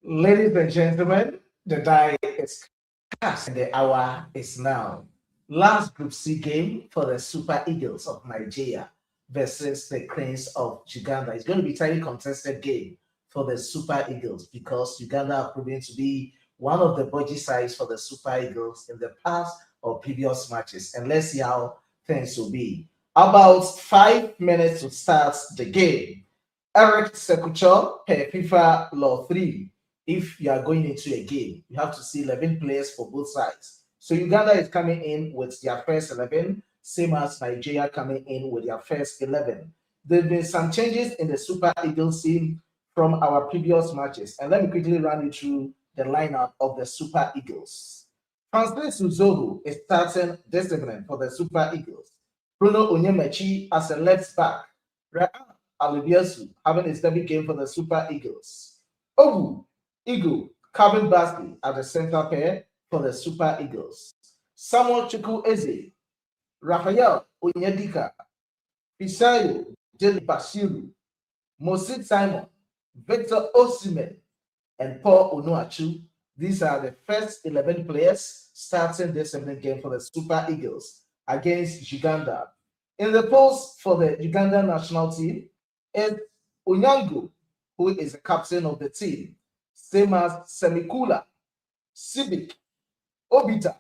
Ladies and gentlemen, the die is cast and the hour is now. Last Group C game for the Super Eagles of Nigeria versus the Cranes of Uganda. It's going to be a tightly contested game for the Super Eagles because Uganda are proving to be one of the budgie sides for the Super Eagles in the past or previous matches. And let's see how things will be. About 5 minutes to start the game. Eric Sekucho per FIFA Law 3. If you are going into a game, you have to see 11 players for both sides. So Uganda is coming in with their first 11, same as Nigeria coming in with their first 11. There have been some changes in the Super Eagles team from our previous matches. And let me quickly run you through the lineup of the Super Eagles. Francis Uzogu is starting this evening for the Super Eagles. Bruno Onyemachi as a left back. Alibiasu having his debut game for the Super Eagles. Ogu, Eagle, Calvin Basley at the center pair for the Super Eagles. Samuel Chuku Eze, Raphael Onyedika, Fisayo Jelly Bashiru, Mosid Simon, Victor Osimhen, and Paul Onuachu. These are the first 11 players starting this evening game for the Super Eagles against Uganda. In the post for the Uganda national team, is Onyango, who is the captain of the team, same as Semikula, Sibik, Obita,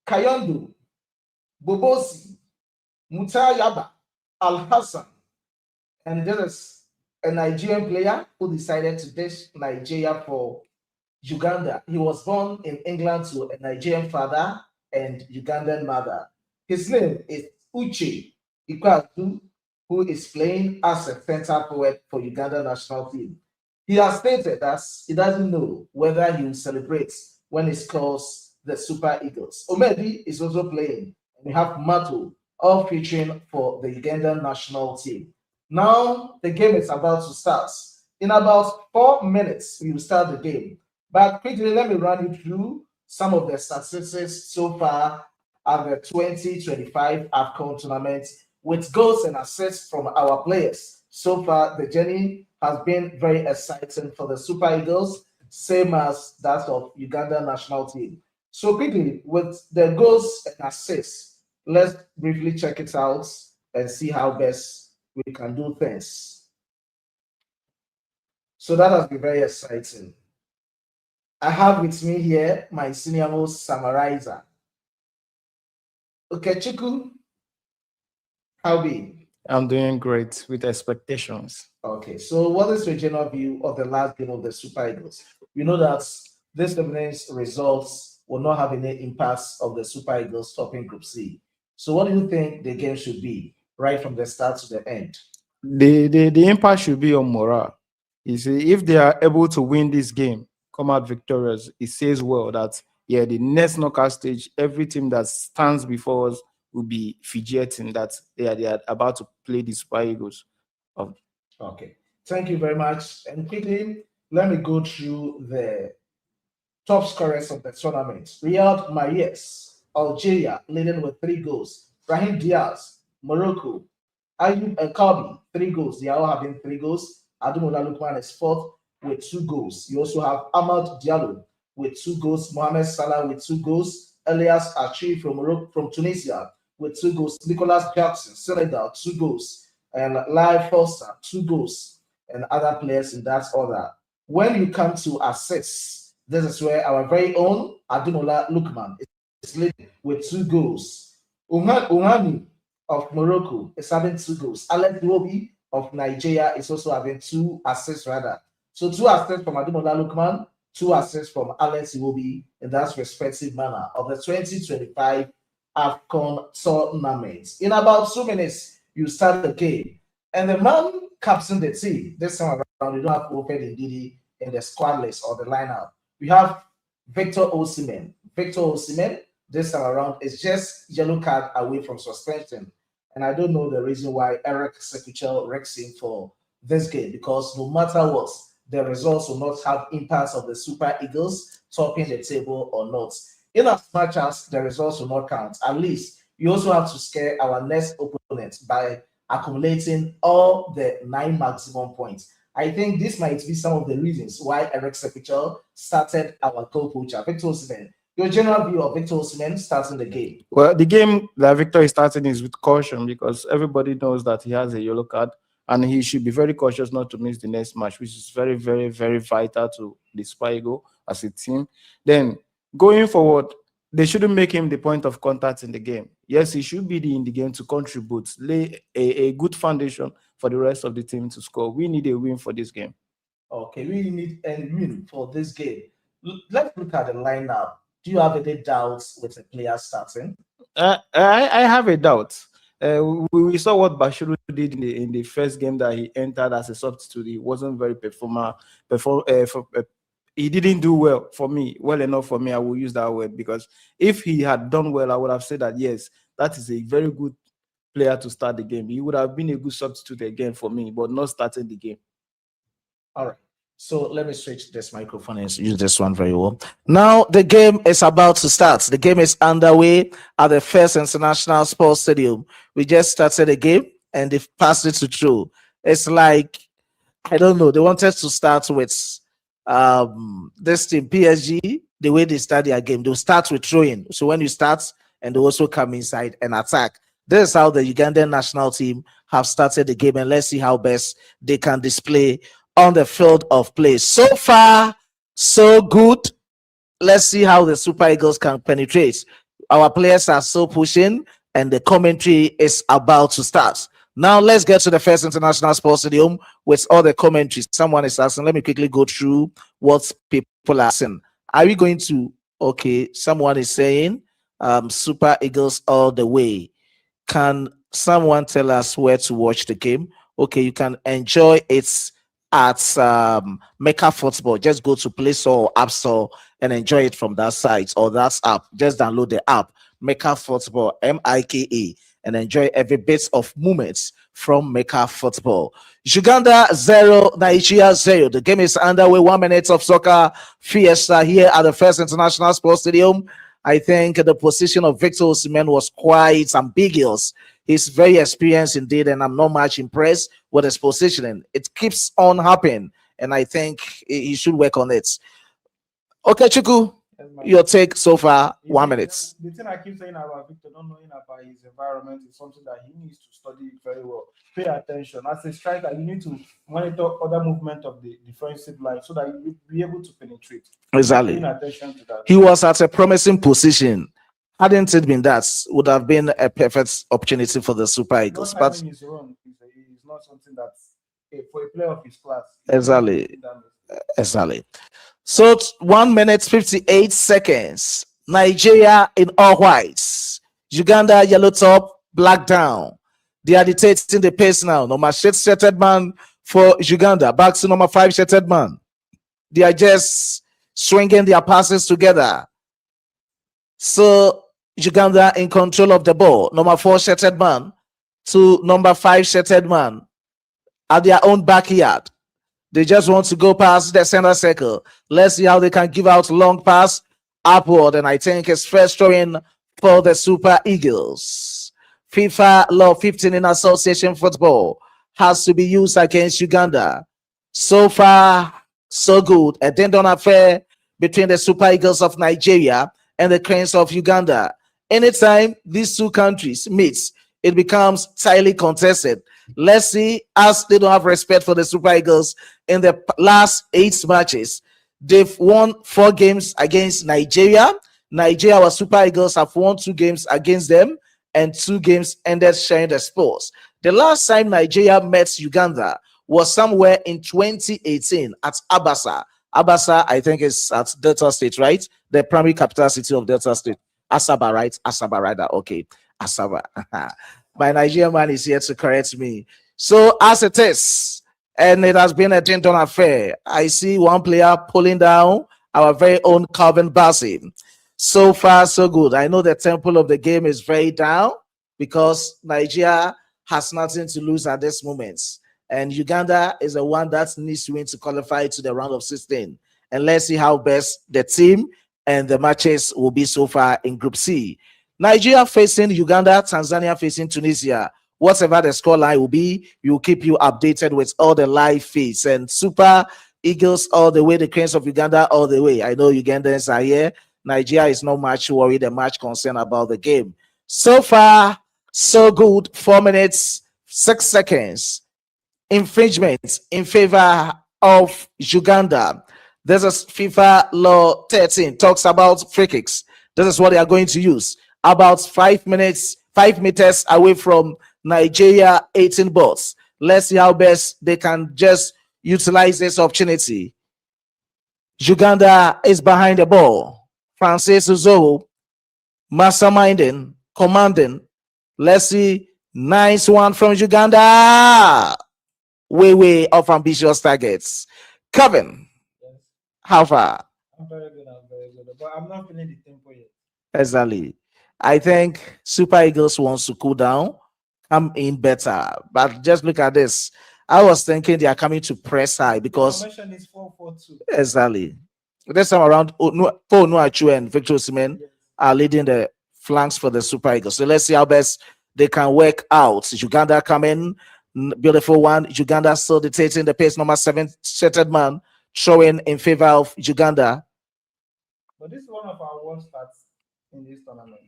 Kayondo, Bobosi, Mutayaba, Al Hassan, and there is a Nigerian player who decided to ditch Nigeria for Uganda. He was born in England to a Nigerian father and Ugandan mother. His name is Uche Ikwazu, who is playing as a center forward for Uganda national team. He has stated that he doesn't know whether he will celebrate when he scores the Super Eagles. Omedi is also playing, and we have Mato all featuring for the Ugandan national team. Now the game is about to start. In about 4 minutes, we will start the game. But quickly, let me run you through some of the statistics so far at the 2025 Afcon tournament with goals and assists from our players. So far, the journey has been very exciting for the Super Eagles, same as that of Uganda national team. So quickly, with the goals and assists, let's briefly check it out and see how best we can do things. So that has been very exciting. I have with me here my senior most summarizer. Okay, Chiku, how be? I'm doing great with expectations. Okay, so what is your general view of the last game of the Super Eagles? We know that this evening's results will not have any impact of the Super Eagles topping Group C. So what do you think the game should be right from the start to the end? The impact should be on morale. You see, if they are able to win this game, come out victorious, it says well that yeah, the next knockout stage, every team that stands before us will be fidgeting that they are about to play the Super Eagles. Of Okay, thank you very much. And quickly, let me go through the top scorers of the tournament. Riyad Mahrez, Algeria, leading with 3 goals. Brahim Diaz, Morocco. Ayub Elkabi, 3 goals. They are all having 3 goals. Adumola Lukman is fourth with 2 goals. You also have Ahmad Diallo with 2 goals. Mohamed Salah with 2 goals. Elias Achi from Morocco, from Tunisia with 2 goals. Nicholas Jackson, Senegal, 2 goals. And Lai Foster, 2 goals. And other players in that order. When you come to assists, this is where our very own Adumola Lukman is leading with 2 goals. Ungani of Morocco is having 2 goals. Alex Iwobi of Nigeria is also having 2 assists rather. So 2 assists from Adumola Lukman, 2 assists from Alex Iwobi in that respective manner of the 2025 Afcon tournament. In about 2 minutes, you start the game. And the man captain the team this time around, you don't have Open Ndidi in the squad list or the lineup. We have Victor Osimhen. Victor Osimhen this time around is just yellow card away from suspension. And I don't know the reason why Eric Sekuchel rex him for this game because no matter what, the results will not have impacts of the Super Eagles topping the table or not. In as much as the results will not count, at least you also have to scare our next opponent by accumulating all the 9 maximum points. I think this might be some of the reasons why Eric Sepichel started our co-coach, Victor Osimhen. Your general view of Victor Osimhen starting the game? Well, the game that Victor is starting is with caution because everybody knows that he has a yellow card and he should be very cautious not to miss the next match, which is very, very, very vital to the Super Eagles as a team. Then going forward, they shouldn't make him the point of contact in the game. Yes, he should be in the game to contribute, lay a good foundation for the rest of the team to score. We need a win for this game. Okay, we need a win for this game. Let's look at the lineup. Do you have any doubts with the players starting? I have a doubt. We saw what Bashiru did in the first game that he entered as a substitute. He wasn't very he didn't do well enough for me. I will use that word because if he had done well, I would have said that yes, that is a very good player to start the game. He would have been a good substitute again for me, but not starting the game. All right. So let me switch this microphone and use this one very well. Now the game is about to start. The game is underway at the First International Sports Stadium. We just started the game and they've passed it to throw. It's like, I don't know, they wanted to start with this team, PSG, the way they start their game. They'll start with throwing. So when you start, and they also come inside and attack. This is how the Ugandan national team have started the game, and let's see how best they can display on the field of play. So far, so good. Let's see how the Super Eagles can penetrate. Our players are so pushing, and the commentary is about to start. Now, let's get to the First International Sports Stadium with all the commentaries. Someone is asking, let me quickly go through what people are saying. Are we going to, okay, someone is saying, Super Eagles all the way. Can someone tell us where to watch the game? Okay, you can enjoy it at Mecca Football. Just go to Play Store or App Store and enjoy it from that site or that app. Just download the app, Mecca Football, M-I-K-A, and enjoy every bit of moments from Mecca Football. Uganda 0, Nigeria 0. The game is underway. 1 minute of soccer fiesta here at the First International Sports Stadium. I think the position of Victor Osimhen was quite ambiguous. He's very experienced indeed, and I'm not much impressed with his positioning. It keeps on happening, and I think he should work on it. Okay, Chuku, your take so far, 1 minute. The thing I keep saying about Victor, not knowing about his environment, is something that he needs to study very well. Pay attention. As a striker, you need to monitor other movement of the defensive line so that you'll be able to penetrate. Exactly. Paying attention to that. He was at a promising position. Hadn't it been that, would have been a perfect opportunity for the Super Eagles. But his run is not something that's for a player of his class. Exactly. Exactly. So 1 minute 58 seconds. Nigeria in all whites. Uganda yellow top, black down. They are dictating the pace now. Number 6 shirted man for Uganda. Back to number 5 shirted man. They are just swinging their passes together. So Uganda in control of the ball. Number 4 shirted man to number 5 shirted man at their own backyard. They just want to go past the center circle. Let's see how they can give out long pass upward. And I think it's first throwing for the Super Eagles. FIFA Law 15 in association football has to be used against Uganda. So far, so good. A ding-dong affair between the Super Eagles of Nigeria and the Cranes of Uganda. Anytime these two countries meet, it becomes tightly contested. Let's see, as they don't have respect for the Super Eagles in the last 8 matches. They've won 4 games against Nigeria. Nigeria, our Super Eagles, have won 2 games against them, and 2 games ended sharing the spoils. The last time Nigeria met Uganda was somewhere in 2018 at Abasa. Abasa, I think, is at Delta State, right? The primary capital city of Delta State. Asaba, right? Asaba, right? Okay. Asaba. My Nigerian man is here to correct me. So, as it is, and it has been a ding-dong affair, I see one player pulling down our very own Calvin Bassey. So far, so good. I know the tempo of the game is very down because Nigeria has nothing to lose at this moment. And Uganda is the one that needs to win to qualify to the round of 16. And let's see how best the team and the matches will be so far in Group C. Nigeria facing Uganda, Tanzania facing Tunisia. Whatever the scoreline will be, we will keep you updated with all the live feeds. And Super Eagles all the way, the Cranes of Uganda all the way. I know Ugandans are here. Nigeria is not much worried and much concerned about the game. So far, so good. 4 minutes, 6 seconds. Infringement in favor of Uganda. This is FIFA Law 13. Talks about free kicks. This is what they are going to use. About 5 minutes, 5 meters away from Nigeria 18 balls. Let's see how best they can just utilize this opportunity. Uganda is behind the ball. Francis Uzo masterminding, commanding. Let's see. Nice one from Uganda. Way of ambitious targets. Kevin, Yes. how far? I'm very good. But I'm not feeling the tempo yet. Exactly. I think Super Eagles wants to cool down, come in better. But just look at this. I was thinking they are coming to press high because Formation is 4-4-2. exactly. This time around, Paul Nuachu and Victor Osimhen Yes. are leading the flanks for the Super Eagles. So let's see how best they can work out. Uganda coming, beautiful one. Uganda still dictating the pace. Number 7, shattered man, showing in favor of Uganda. But this is one of our worst starts in this tournament.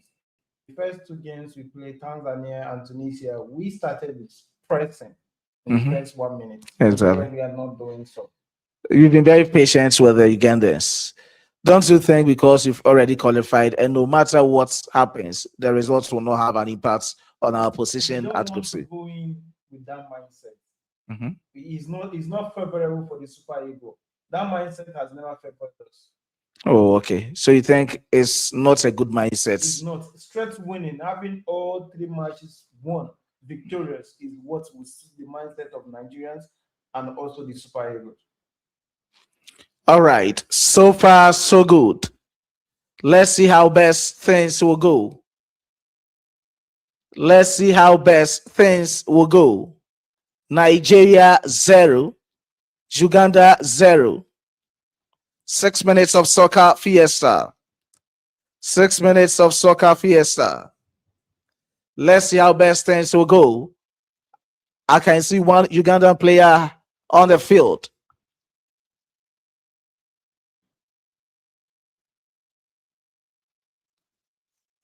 The first 2 games we played, Tanzania and Tunisia, we started with pressing in the first 1 minute. Exactly. We are not doing so. You've been very patient with the Ugandans. Don't you think because you've already qualified and no matter what happens, the results will not have an impact on our We position don't at want Group to C? go in with that mindset. Mhm. It's not favorable for the Super Eagle. That mindset has never favored us. Oh, okay. So you think it's not a good It's mindset? not straight winning, having all 3 matches won, victorious is what we see the mindset of Nigerians and also the Super Eagles. All right. So far, so good. Let's see how best things will go. Let's see how best things will go. Nigeria 0, Uganda 0. 6 minutes of soccer fiesta. 6 minutes of soccer fiesta. Let's see how best things will go. I can see one Ugandan player on the field.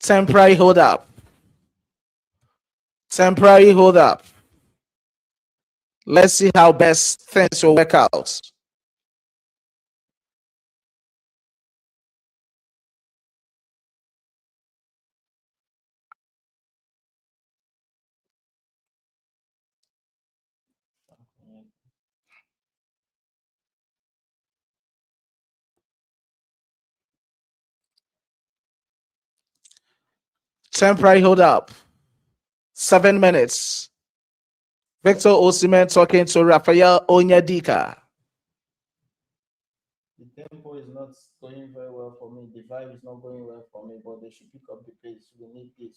Temporary hold up. Temporary hold up. Let's see how best things will work out. Temporary hold up. 7 minutes. Victor Osimhen talking to Rafael Onyedika. The tempo is not going very well for me. The vibe is not going well for me, but they should pick up the pace. We need this.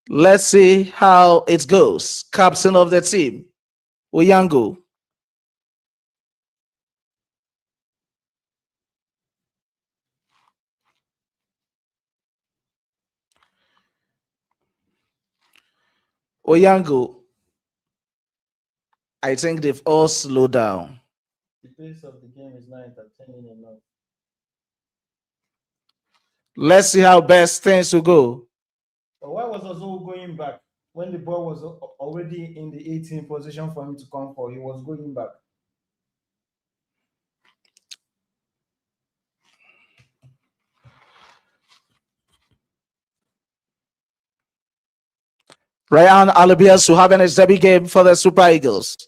Let's see how it goes. Captain of the team, Oyango. Oyango. I think they've all slowed down. The pace of the game is not entertaining enough. Let's see how best things will go. But why was Ozo going back when the ball was already in the 18 position for him to come for? He was going back. Ryan Alabias will have an debut game for the Super Eagles.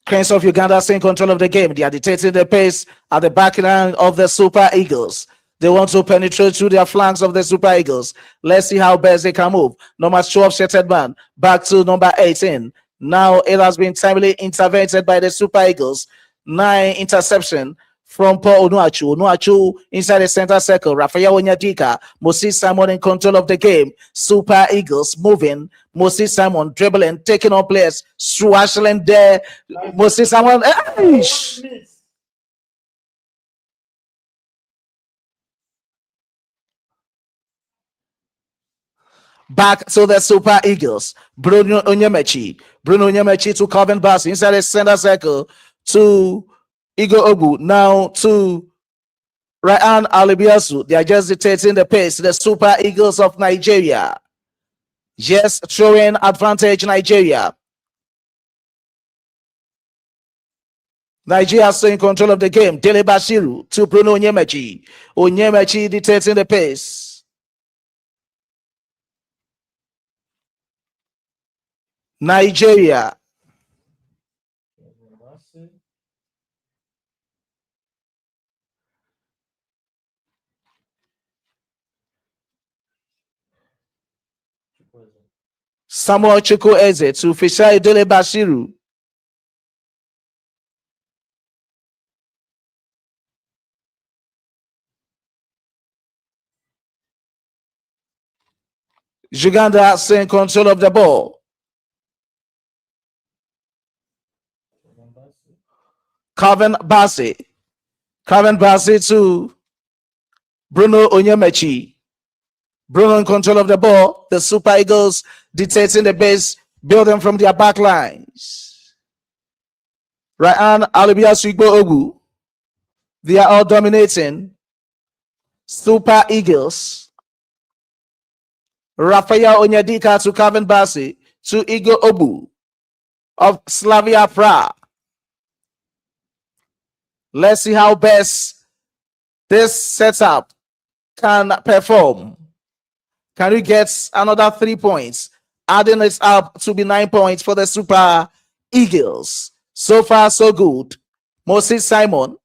Cranes of Uganda stay in control of the game. They are dictating the pace at the back line of the Super Eagles. They want to penetrate through their flanks of the Super Eagles. Let's see how best they can move. Number 12, shattered man, back to number 18. Now it has been timely intervened by the Super Eagles. 9 interception from Paul Onuachu. Onuachu inside the center circle. Rafael Onyedika. Moses Simon in control of the game. Super Eagles moving. Moses Simon dribbling, taking on players. Swashing there. Moses Simon. Back to the Super Eagles. Bruno Onyemechi. Bruno Onyemechi to Calvin Bassey inside the center circle to Igor Ogu. Now to Ryan Alibiasu. They are just dictating the pace. The Super Eagles of Nigeria. Yes, showing advantage Nigeria. Nigeria still in control of the game. Dele Bashiru to Bruno Onyemechi. Onyemechi dictating the pace. Nigeria. Samuel Chukwueze to Fishai Dele Bashiru. Uganda still in control of the ball. Calvin Bassey. Calvin Bassey to Bruno Onyemechi. Bruno in control of the ball. The Super Eagles dictating the base, building from their back lines. Ryan Alibiasu Igbo Ogu. They are all dominating. Super Eagles. Rafael Onyedika to Calvin Bassey to Igbo Ogu of Slavia Prague. Let's see how best this setup can perform. Can we get another 3 points? Adding it up to be 9 points for the Super Eagles. So far, so good. Moses Simon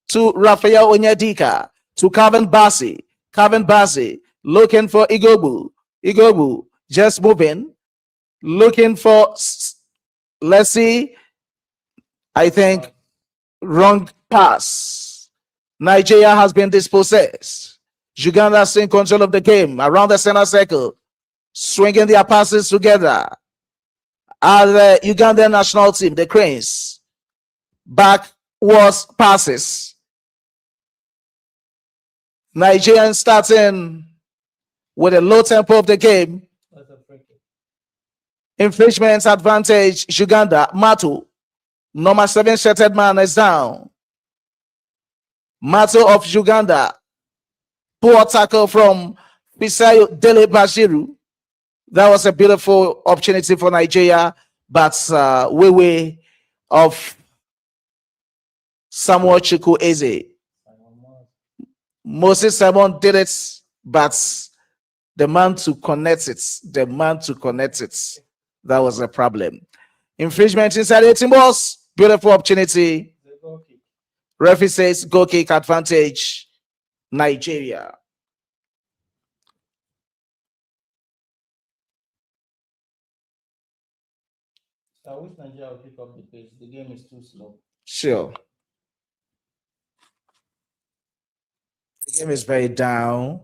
to Rafael Onyedika to Calvin Bassey. Calvin Bassey looking for Igobu. Igobu just moving. Looking for, let's see. I think wrong pass. Nigeria has been dispossessed. Uganda is in control of the game around the center circle, swinging their passes together. The Ugandan national team, the Cranes, backwards passes. Nigerian starting with a low tempo of the game. Infringement advantage, Uganda. Matu, number 7 shirted man is down. Matu of Uganda. Poor tackle from Fisayo Dele Bashiru. That was a beautiful opportunity for Nigeria, but way of Samuel Chukwueze. Moses Simon did it, but the man to connect it, that was a problem. Infringement inside 18 balls. Beautiful opportunity. Referee says goal kick advantage, Nigeria. I wish Nigeria would pick up the pace. The game is too slow. Sure. The game is very down.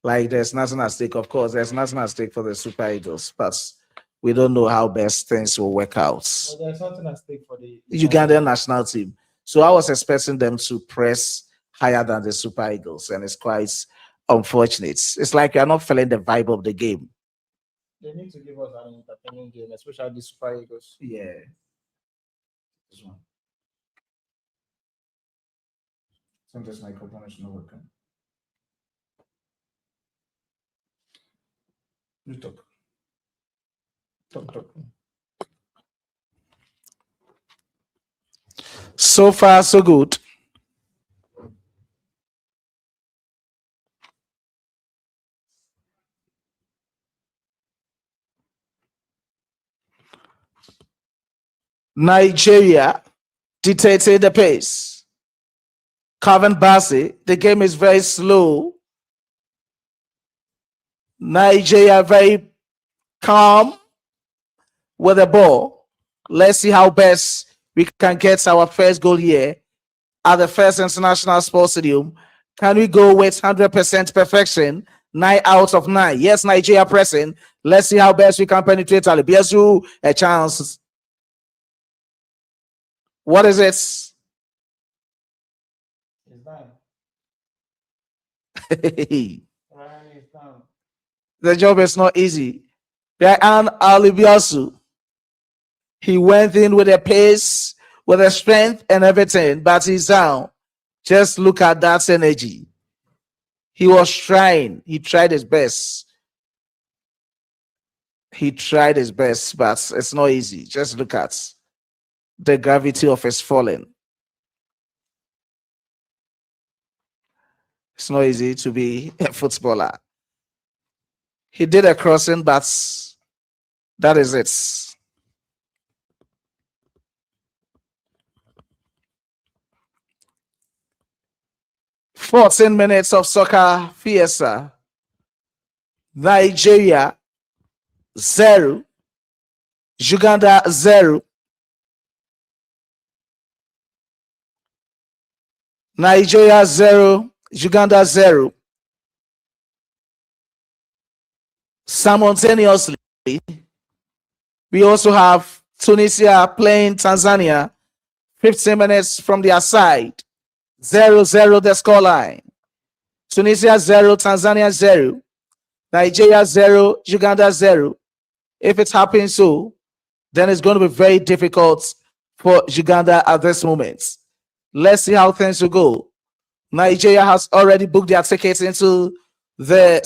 Like there's nothing at stake. Of course, there's nothing at stake for the Super Eagles, but we don't know how best things will work out. But there's nothing at stake for the Ugandan national team. So I was expecting them to press higher than the Super Eagles, and it's quite unfortunate. It's like you're not feeling the vibe of the game. They need to give us an entertaining game, especially the Super Eagles. Yeah. This one. Sometimes my microphone is not working. You talk. Talk. So far, so good. Nigeria dictated the pace. Calvin Bassey, the game is very slow. Nigeria very calm with the ball. Let's see how best we can get our first goal here at the first international sports stadium. Can we go with 100% perfection? 9 out of 9. Yes, Nigeria pressing. Let's see how best we can penetrate Alibiasu. A chance. What is it? It's down. Ryan is down. The job is not easy. Brian Alibiasu, he went in with a pace, with a strength and everything, but he's down. Just look at that energy. He was trying. He tried his best. He tried his best, but it's not easy. Just look at the gravity of his falling. It's not easy to be a footballer. He did a crossing, but that is it. "14 minutes of soccer fiesta. Nigeria 0, Uganda 0. Nigeria 0, Uganda 0. Simultaneously, we also have Tunisia playing Tanzania, 15 minutes from their side. 0-0 the scoreline. Tunisia 0, Tanzania 0. Nigeria 0, Uganda 0. If it happens so, then it's going to be very difficult for Uganda at this moment. Let's see how things will go. Nigeria has already booked their tickets into the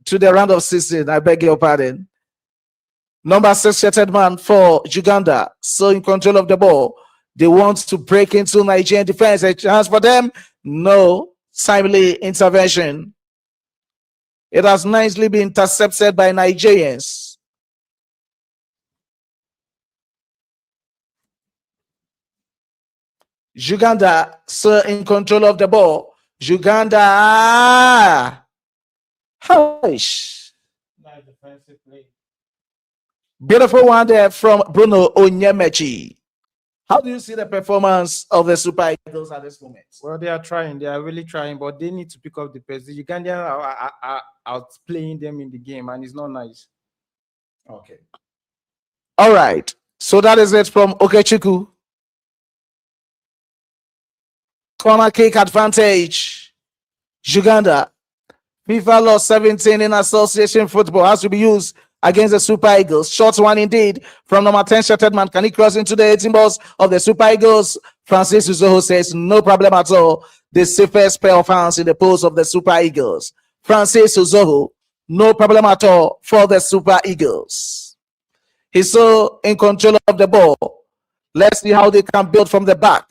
to the round of 16. I beg your pardon. Number 6 shirted man for Uganda, so in control of the ball. They want to break into Nigerian defense. A chance for them? No. Timely intervention. It has nicely been intercepted by Nigerians. Uganda still in control of the ball. Uganda. Hush. Nice defensive play. Beautiful one there from Bruno Onyemaechi. How do you see the performance of the Super Eagles at this moment? Well, they are trying. They are really trying, but they need to pick up the pace. The Ugandan are outplaying them in the game, and it's not nice. Okay. All right. So that is it from Okechukwu. Corner kick advantage. Uganda. FIFA Law 17 in association football has to be used against the Super Eagles. Short one indeed from number 10 shirted man. Can he cross into the 18 balls of the Super Eagles? Francis Uzoho says no problem at all. The safest pair of hands in the post of the Super Eagles. Francis Uzoho, no problem at all for the Super Eagles. He's so in control of the ball. Let's see how they can build from the back.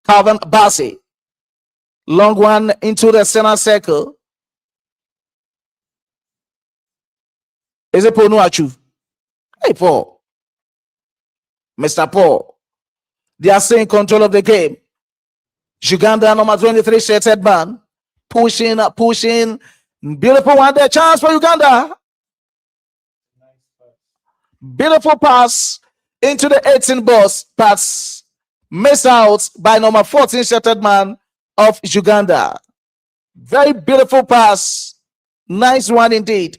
Calvin Bassey. Long one into the center circle. Is it Ponuachu? Hey, Paul. Mr. Paul. They are still in control of the game. Uganda, number 23, shirted man. Pushing. Beautiful one there. Chance for Uganda. Beautiful pass into the 18 box. Pass missed out by number 14, shirted man of Uganda. Very beautiful pass. Nice one indeed.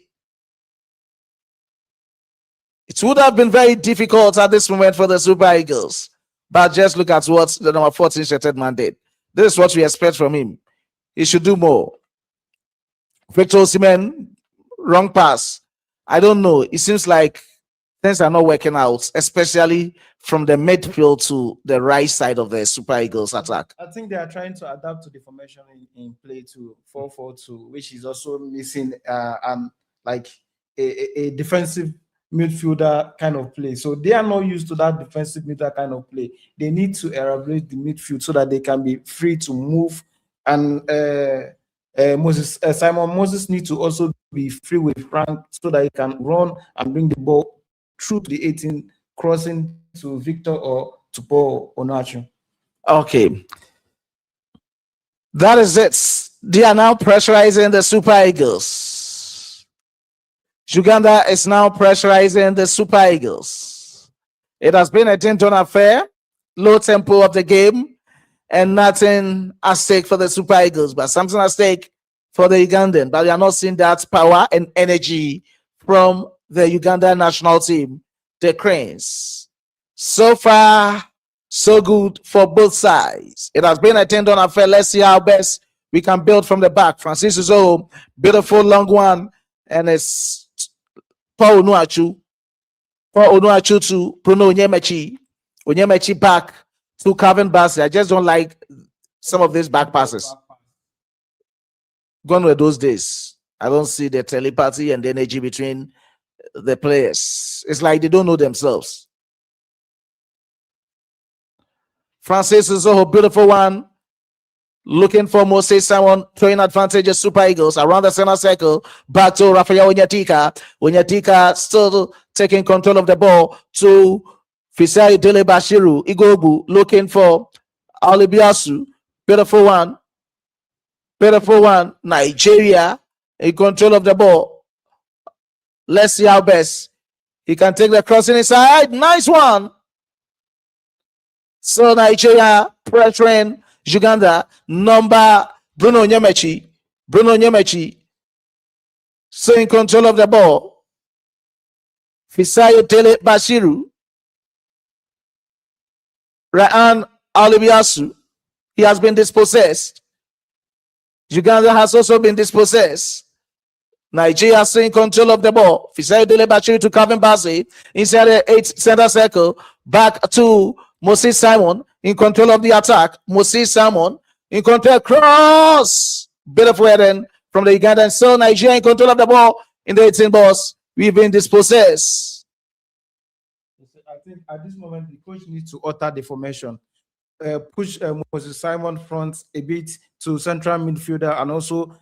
It would have been very difficult at this moment for the Super Eagles. But just look at what the number 14 shirted man did. This is what we expect from him. He should do more. Victor Osimhen, wrong pass. I don't know. It seems like things are not working out, especially from the midfield to the right side of the Super Eagles attack. I think they are trying to adapt to the formation in play to 4-4-2, which is also missing like a defensive midfielder kind of play. So they are not used to that defensive midfielder kind of play. They need to elaborate the midfield so that they can be free to move. And Simon Moses needs to also be free with Frank so that he can run and bring the ball through the 18, crossing to Victor or to Paul Onachu. Okay. That is it. They are now pressurizing the Super Eagles. Uganda is now pressurizing the Super Eagles. It has been a gentle affair, low tempo of the game, and nothing at stake for the Super Eagles, but something at stake for the Ugandan. But we are not seeing that power and energy from the Ugandan national team, the Cranes. So far, so good for both sides. It has been a tendon affair. Let's see how best we can build from the back. Francis Uzoho, beautiful long one. And it's Paul Onuachu. Paul Onuachu to Bruno Onyemechi. Onyemechi back to Calvin Bassey. I just don't like some of these back passes. Gone were those days. I don't see the telepathy and the energy between the players. It's like they don't know themselves. Francis Zoho, beautiful one. Looking for Moses Simon, throwing advantage of Super Eagles around the center circle. Back to Rafael Onyatika. Onyatika still taking control of the ball to Fisai Dele Bashiru. Igobu looking for Alibiasu. Beautiful one. Beautiful one. Nigeria in control of the ball. Let's see how best he can take the crossing inside. Nice one. So Nigeria pressuring Uganda. Number Bruno Onyemechi. Bruno Onyemechi so in control of the ball. Fisayo Tele Bashiru. Ryan Alibiasu. He has been dispossessed. Uganda has also been dispossessed. Nigeria still in control of the ball. Fisayo Dele Bashiru to Calvin Bassey inside the 8 center circle. Back to Moses Simon in control of the attack. Moses Simon in control. Cross. Beautiful heading from the Ugandan. So Nigeria in control of the ball in the 18 box. We've been dispossessed. I think at this moment the coach needs to alter the formation. Push Moses Simon front a bit to central midfielder and also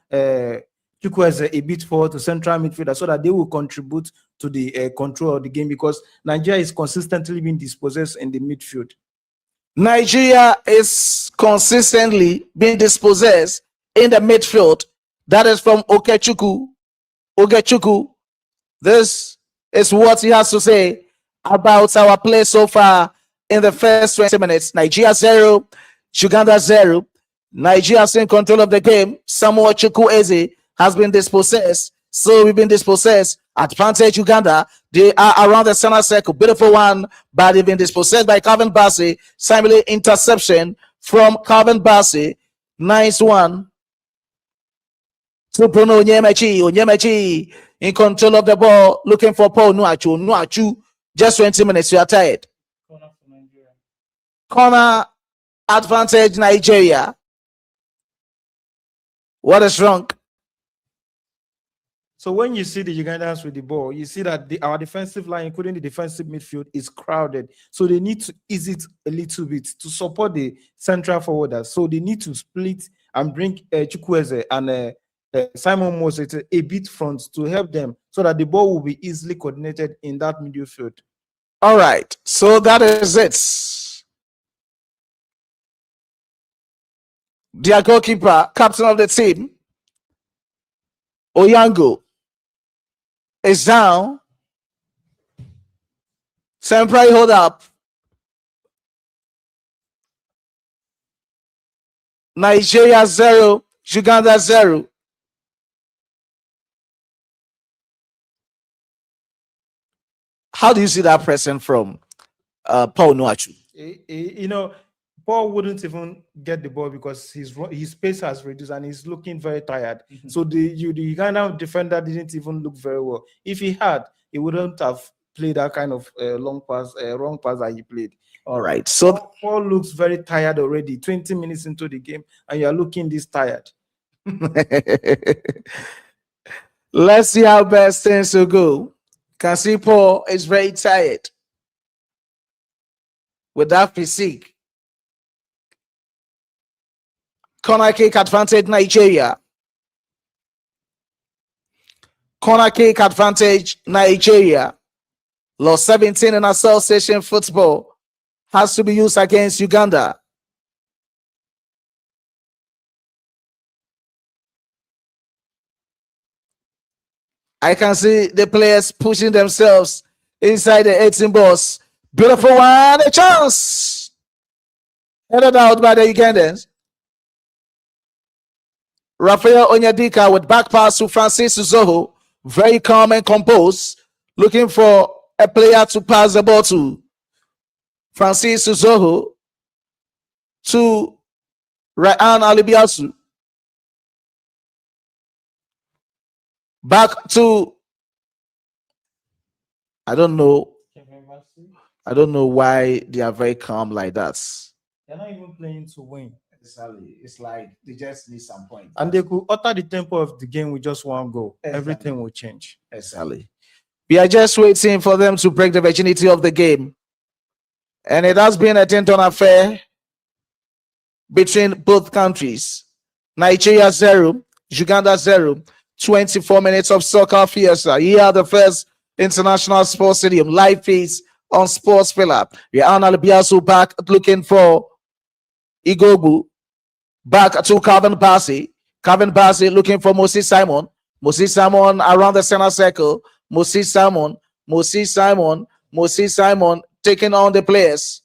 Chukwueze a bit forward to central midfielder so that they will contribute to the control of the game, because Nigeria is consistently being dispossessed in the midfield. Nigeria is consistently being dispossessed in the midfield. That is from Okechukwu. Okechukwu. This is what he has to say about our play so far in the first 20 minutes. Nigeria 0, Uganda 0. Nigeria is in control of the game. Samuel Chukwueze has been dispossessed. So we've been dispossessed. Advantage Uganda. They are around the center circle. Beautiful one, but they've been dispossessed by Calvin Bassey. Simulate interception from Calvin Bassey. Nice one. To Bruno Onyemechi. Onyemechi in control of the ball, looking for Paul Onuachu. Onuachu, just 20 minutes, you are tired. Corner for Nigeria. Corner advantage Nigeria. What is wrong? So when you see the Ugandans with the ball, you see that our defensive line, including the defensive midfield, is crowded. So they need to ease it a little bit to support the central forwarders. So they need to split and bring Chukwueze and Simon Moses a bit front to help them so that the ball will be easily coordinated in that midfield. All right. So that is it. Their goalkeeper, captain of the team, Oyango, is down. Temporary hold up. Nigeria 0, Uganda 0. How do you see that pressing from Paul Onuachu? You know, Paul wouldn't even get the ball because his pace has reduced and he's looking very tired. Mm-hmm. So the Ugandan defender didn't even look very well. If he had, he wouldn't have played that kind of wrong pass that he played. All right. So Paul looks very tired already. 20 minutes into the game, and you are looking this tired. Let's see how best things will go. Can see Paul is very tired with that physique. Corner kick advantage Nigeria. Corner kick advantage Nigeria. Law 17 in association football has to be used against Uganda. I can see the players pushing themselves inside the 18 box. Beautiful one, a chance. Headed out by the Ugandans. Rafael Onyedika with back pass to Francis Uzoho. Very calm and composed. Looking for a player to pass the ball to. Francis Uzoho to Ryan Alibiasu. Back to, I don't know. I don't know why they are very calm like that. They're not even playing to win. Exactly. It's like they just need some point. And they could alter the tempo of the game with just one goal. Exactly. Everything will change. Exactly. We are just waiting for them to break the virginity of the game. And it has been a 10-ton affair between both countries. Nigeria 0, Uganda 0. 24 minutes of soccer fiesta. Here the first international sports stadium. Live feeds on Sports Pillar. Rihanna Albiasu back looking for Igobu. Back to Calvin Bassey. Calvin Bassey looking for Moses Simon. Moses Simon around the center circle. Moses Simon taking on the players.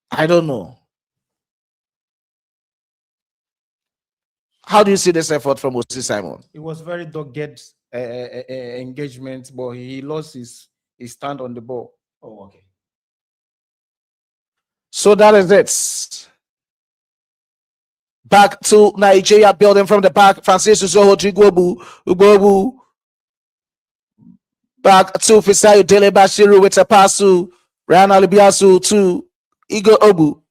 I don't know. How do you see this effort from Moses Simon? It was very dogged engagement, but he lost his stand on the ball. Oh, okay. So that is it. Back to Nigeria, building from the back. Francis Uzoho Ugbobu. Back to Fisayo Dele Bashiru with a pass to Ryan Alibiasu to Igor Obu.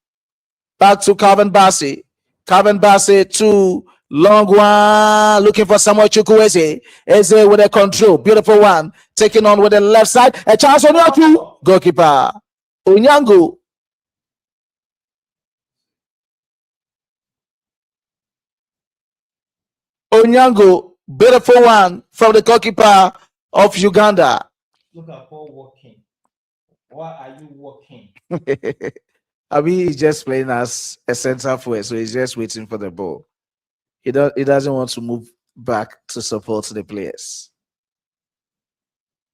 Back to Calvin Bassey. Calvin Bassey to long one, looking for Samuel Chukwueze. Eze with a control, beautiful one, taking on with the left side. A chance on your goalkeeper Onyango. Onyango, beautiful one from the goalkeeper of Uganda. Look at Paul walking. Why are you walking? Abi is just playing as a centre forward, so he's just waiting for the ball. He doesn't want to move back to support the players.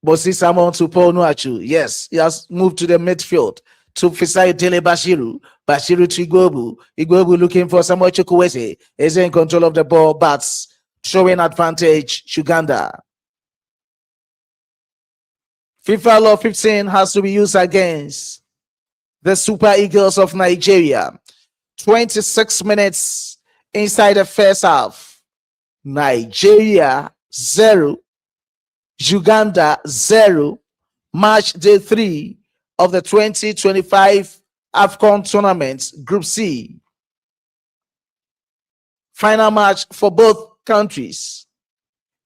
Bosi Samon to Paul Nuachu. Yes, he has moved to the midfield to Fisai Dele Bashiru. Bashiru to Igbobu. Igbobu looking for Samuel Chukwueze. Is in control of the ball, but showing advantage Uganda. FIFA Law 15 has to be used against the Super Eagles of Nigeria. 26 minutes inside the first half. Nigeria 0, Uganda 0. Match day 3 of the 2025 Afcon tournament, Group C. Final match for both countries.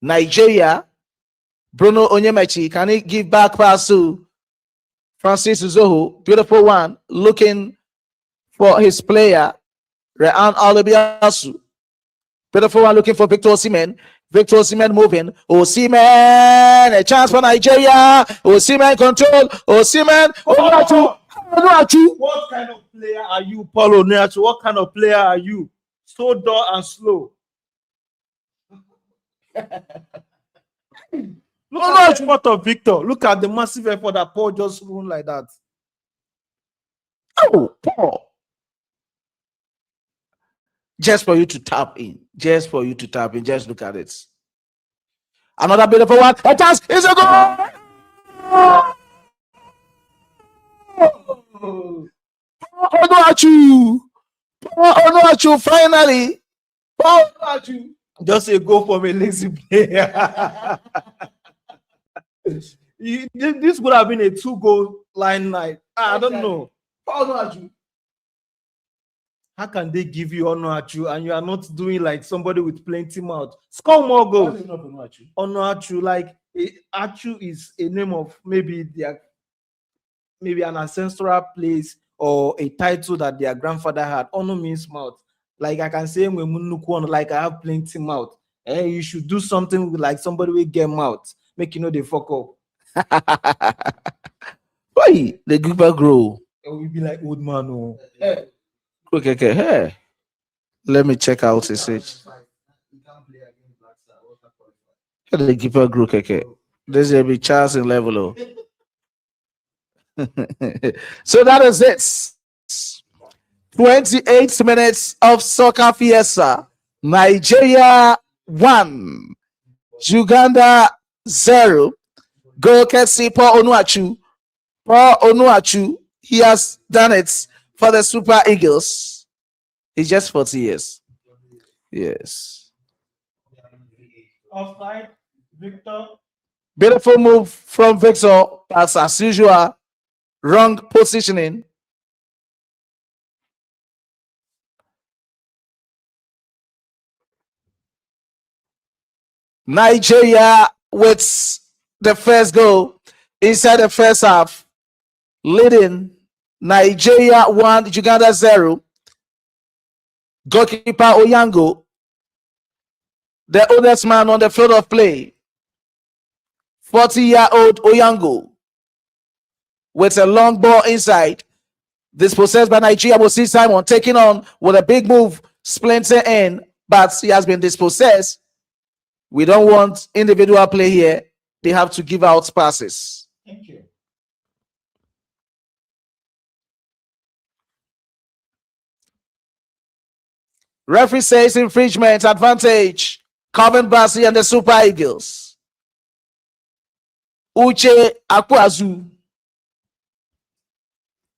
Nigeria, Bruno Onyemachi, can he give back pass to Francis Uzoho? Beautiful one, looking for his player, Rehan Olubiasu. Beautiful one, looking for Victor Osimhen. Victor Osimhen moving. Osimhen, a chance for Nigeria. Osimhen control. Osimhen. Onuachu. What kind of player are you, Paulo Onuachu? What kind of player are you? So dull and slow. Look at the effort of Victor. Look at the massive effort that Paul just run like that. Oh, Paul. Just for you to tap in. Just for you to tap in. Just look at it. Another beautiful one. A chance. It's a goal. Onuachu. Onuachu finally. Onuachu. Just a goal from a lazy player. This would have been a 2-goal line night. I don't know. Onuachu. How can they give you Onuachu and you are not doing like somebody with plenty mouth? Score more goals. Onuachu, like Achu is a name of maybe an ancestral place or a title that their grandfather had. Onu means mouth. Like I can say, like I have plenty mouth. And you should do something with like somebody will get mouth. Make you know they fuck up. Why the keeper grow? It will be like old man. Oh. Okay. Hey, let me check out his age. The keeper grew. Okay. There's a big chance in level. Oh. So that is it. 28 minutes of soccer fiesta. Nigeria 1, Uganda 0. Goal courtesy Paul Onuachu. Paul Onuachu, he has done it for the Super Eagles. He's just 40 years. Yes. Offside. Victor. Beautiful move from Victor. That's as usual. Wrong positioning. Nigeria with the first goal inside the first half, leading Nigeria 1, Uganda 0. Goalkeeper Oyango, the oldest man on the field of play, 40-year-old Oyango, with a long ball inside. Dispossessed by Nigeria. We'll see Simon taking on with a big move, splinter in, but he has been dispossessed. We don't want individual play here. They have to give out passes. Thank you. Referee says infringement, advantage. Calvin Bassey and the Super Eagles. Uche Akwazu.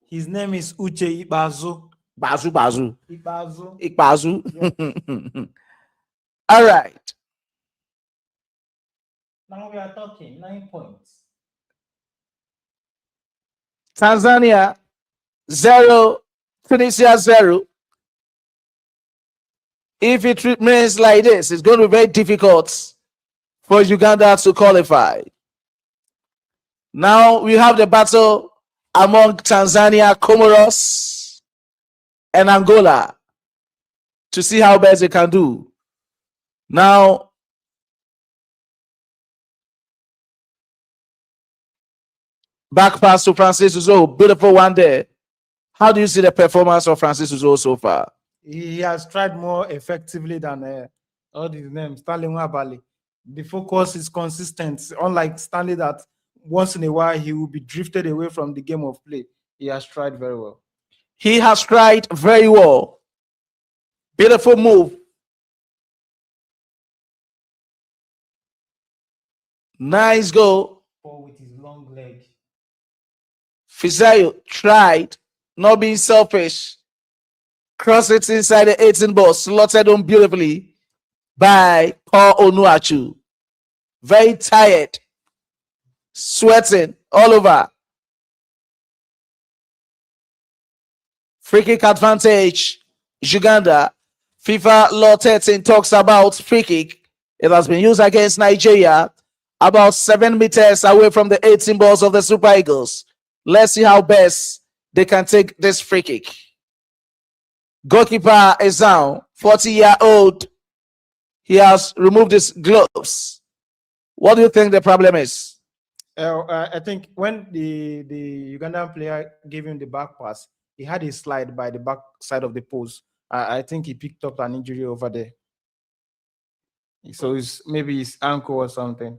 His name is Uche Ibazu. Bazu. Ibazu. Ikbazu. Yeah. All right. Now we are talking 9 points. Tanzania 0, Tunisia 0. If it remains like this, it's going to be very difficult for Uganda to qualify. Now we have the battle among Tanzania, Comoros, and Angola to see how best they can do. Now, back pass to Francis Uzo. Beautiful one there. How do you see the performance of Francis Uzo so far? He has tried more effectively than all these names. Stanley Nwabali. The focus is consistent. Unlike Stanley, that once in a while he will be drifted away from the game of play. He has tried very well. He has tried very well. Beautiful move. Nice goal. Oh, with his long leg. Fisayo tried, not being selfish. Cross it inside the 18 box, slotted on beautifully by Paul Onuachu. Very tired, sweating all over. Free kick advantage, Uganda. FIFA Law 13 talks about free kick. It has been used against Nigeria, about 7 meters away from the 18 balls of the Super Eagles. Let's see how best they can take this free kick. Goalkeeper is down, 40-year-old. He has removed his gloves. What do you think the problem is? I think when the Ugandan player gave him the back pass, he had a slide by the back side of the post. I think he picked up an injury over there. So it's maybe his ankle or something.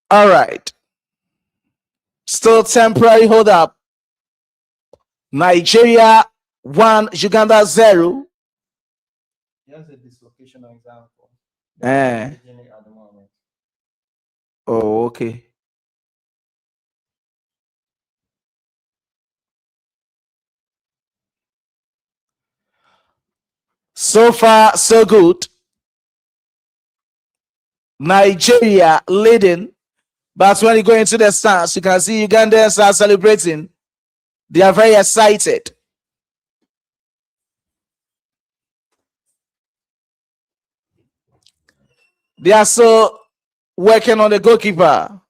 All right. Still temporary hold up. Nigeria 1, Uganda 0. Here's a dislocation example. Eh. At the moment. Oh, okay. So far, so good. Nigeria leading. But when you go into the stands, you can see Ugandans are celebrating. They are very excited. They are so working on the goalkeeper.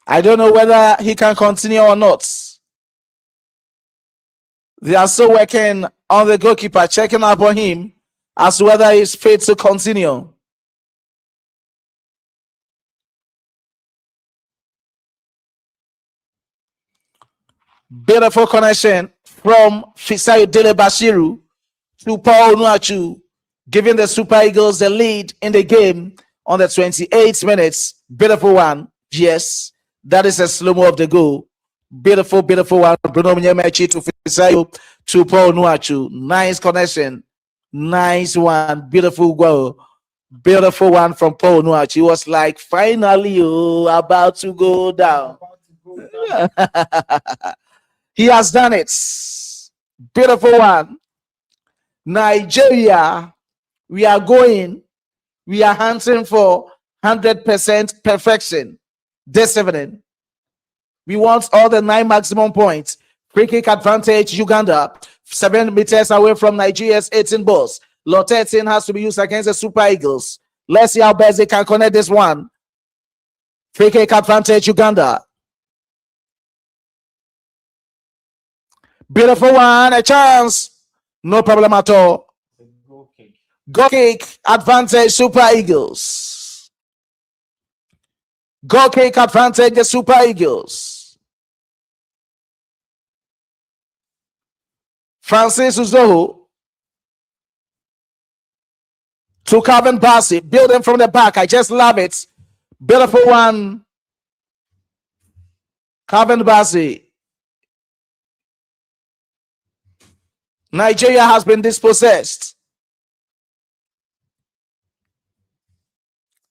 I don't know whether he can continue or not. They are still working on the goalkeeper, checking up on him as to whether he's fit to continue. Beautiful connection from Fisayo Dele Bashiru to Paul Onuachu, giving the Super Eagles the lead in the game on the 28 minutes. Beautiful one. Yes, that is a slow-mo of the goal. Beautiful one. Bruno Mnyemechi to Fisayo to Paul Onuachu. Nice connection. Nice one. Beautiful goal. Beautiful one from Paul Onuachu. He was like, finally, about to go down. He has done it. Beautiful one. Nigeria, we are going. We are hunting for 100% perfection this evening. We want all the 9 maximum points. Free kick advantage, Uganda. 7 meters away from Nigeria's 18 balls. Lot 13 has to be used against the Super Eagles. Let's see how best they can connect this one. Free kick advantage, Uganda. Beautiful one, a chance. No problem at all. Goal kick advantage, Super Eagles. Goal kick advantage, the Super Eagles. Francis Uzoho to Calvin Bassey, building from the back. I just love it. Beautiful one. Calvin Bassey. Nigeria has been dispossessed.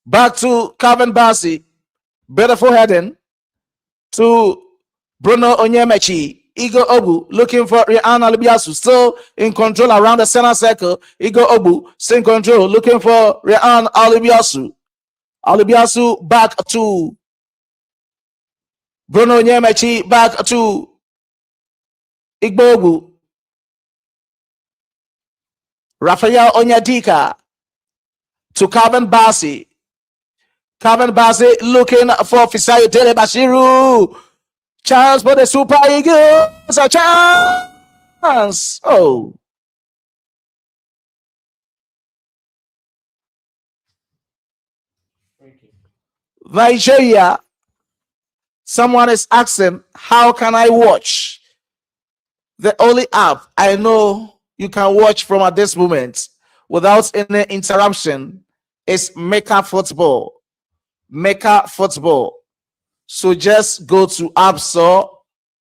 Back to Calvin Bassey. Beautiful heading to Bruno Onyemaechi. Igor Obu looking for Rian Alibiasu, still in control around the center circle. Igor Obu still in control, looking for Rian Alibiasu. Alibiasu back to Bruno Onyemaechi, back to Igor Obu. Raphael Onyedika to Calvin Bassey. Calvin Bassey looking for Fisayo Dele Bashiru. Chance for the Super Eagles. A chance. Oh. Nigeria. Someone is asking, how can I watch? The only app I know you can watch from at this moment without any interruption is Mecca Football. Mecca Football. So just go to App Store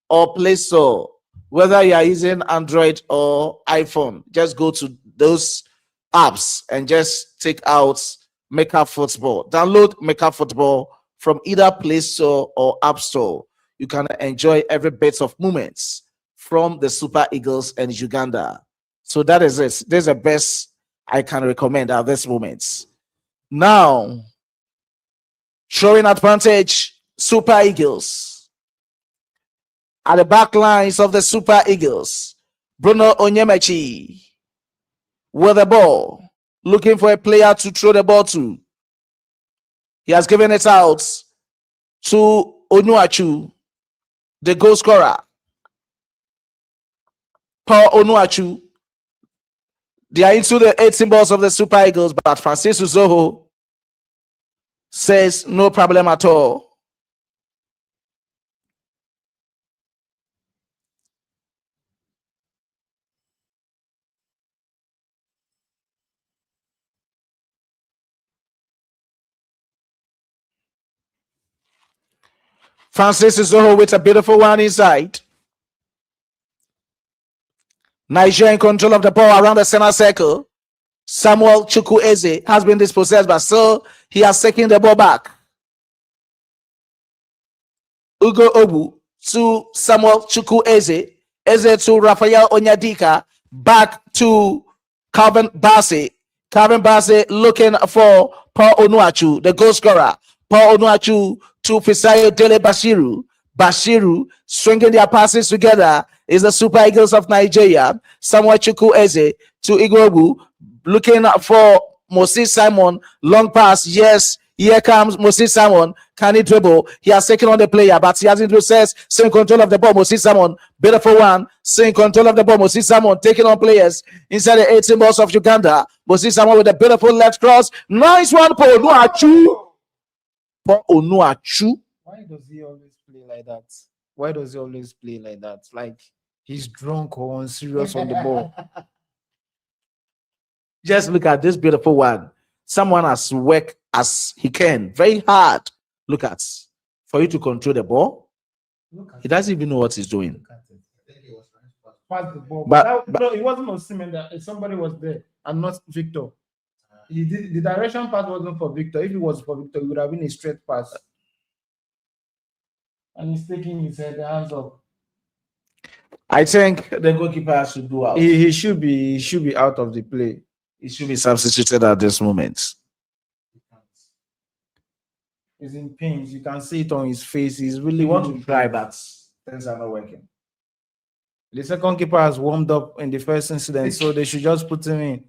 or Play Store, whether you are using Android or iPhone. Just go to those apps and just take out Mecca Football. Download Mecca Football from either Play Store or App Store. You can enjoy every bit of moments from the Super Eagles and Uganda. So that is it. This is the best I can recommend at this moment. Now, showing advantage, Super Eagles. At the back lines of the Super Eagles, Bruno Onyemaechi with the ball, looking for a player to throw the ball to. He has given it out to Onuachu, the goal scorer. Paul Onuachu. They are into the 18 balls of the Super Eagles, but Francis Uzoho says no problem at all. Francis Uzoho with a beautiful one inside. Nigeria in control of the ball around the center circle. Samuel Chukwueze has been dispossessed, but still he has taken the ball back. Ugo Obu to Samuel Chukwueze. Eze to Raphael Onyedika. Back to Calvin Bassey. Calvin Bassey looking for Paul Onuachu, the goal scorer. Paul Onuachu to Fisayo Dele Bashiru. Bashiru stringing their passes together is the Super Eagles of Nigeria. Samuel Chukwueze to Igbobu, looking for Moses Simon. Long pass. Yes, here comes Moses Simon. Can he dribble? He has taken on the player, but he hasn't possessed. Still in control of the ball. Moses Simon, beautiful one. Still in control of the ball. Moses Simon taking on players inside the 18 balls of Uganda. Moses Simon with a beautiful left cross. Nice one, Paul Onuachu. Paul Onuachu. Why does he always play like that? Why does he always play like that? Like he's drunk or unserious on the ball. Just look at this beautiful one. Someone has worked as he can, very hard. Look at, for you to control the ball. He doesn't even know what he's doing. Pass the ball, But no, it wasn't Osimhen. That somebody was there and not Victor. He did the direction pass wasn't for Victor. If it was for Victor, it would have been a straight pass. and he's taking his hands up. I think the goalkeeper should go out. He should be out of the play. He should be substituted at this moment. He's in pains. You can see it on his face. He's He really want want to try, but things are not working. The second keeper has warmed up in the first incident, so they should just put him in.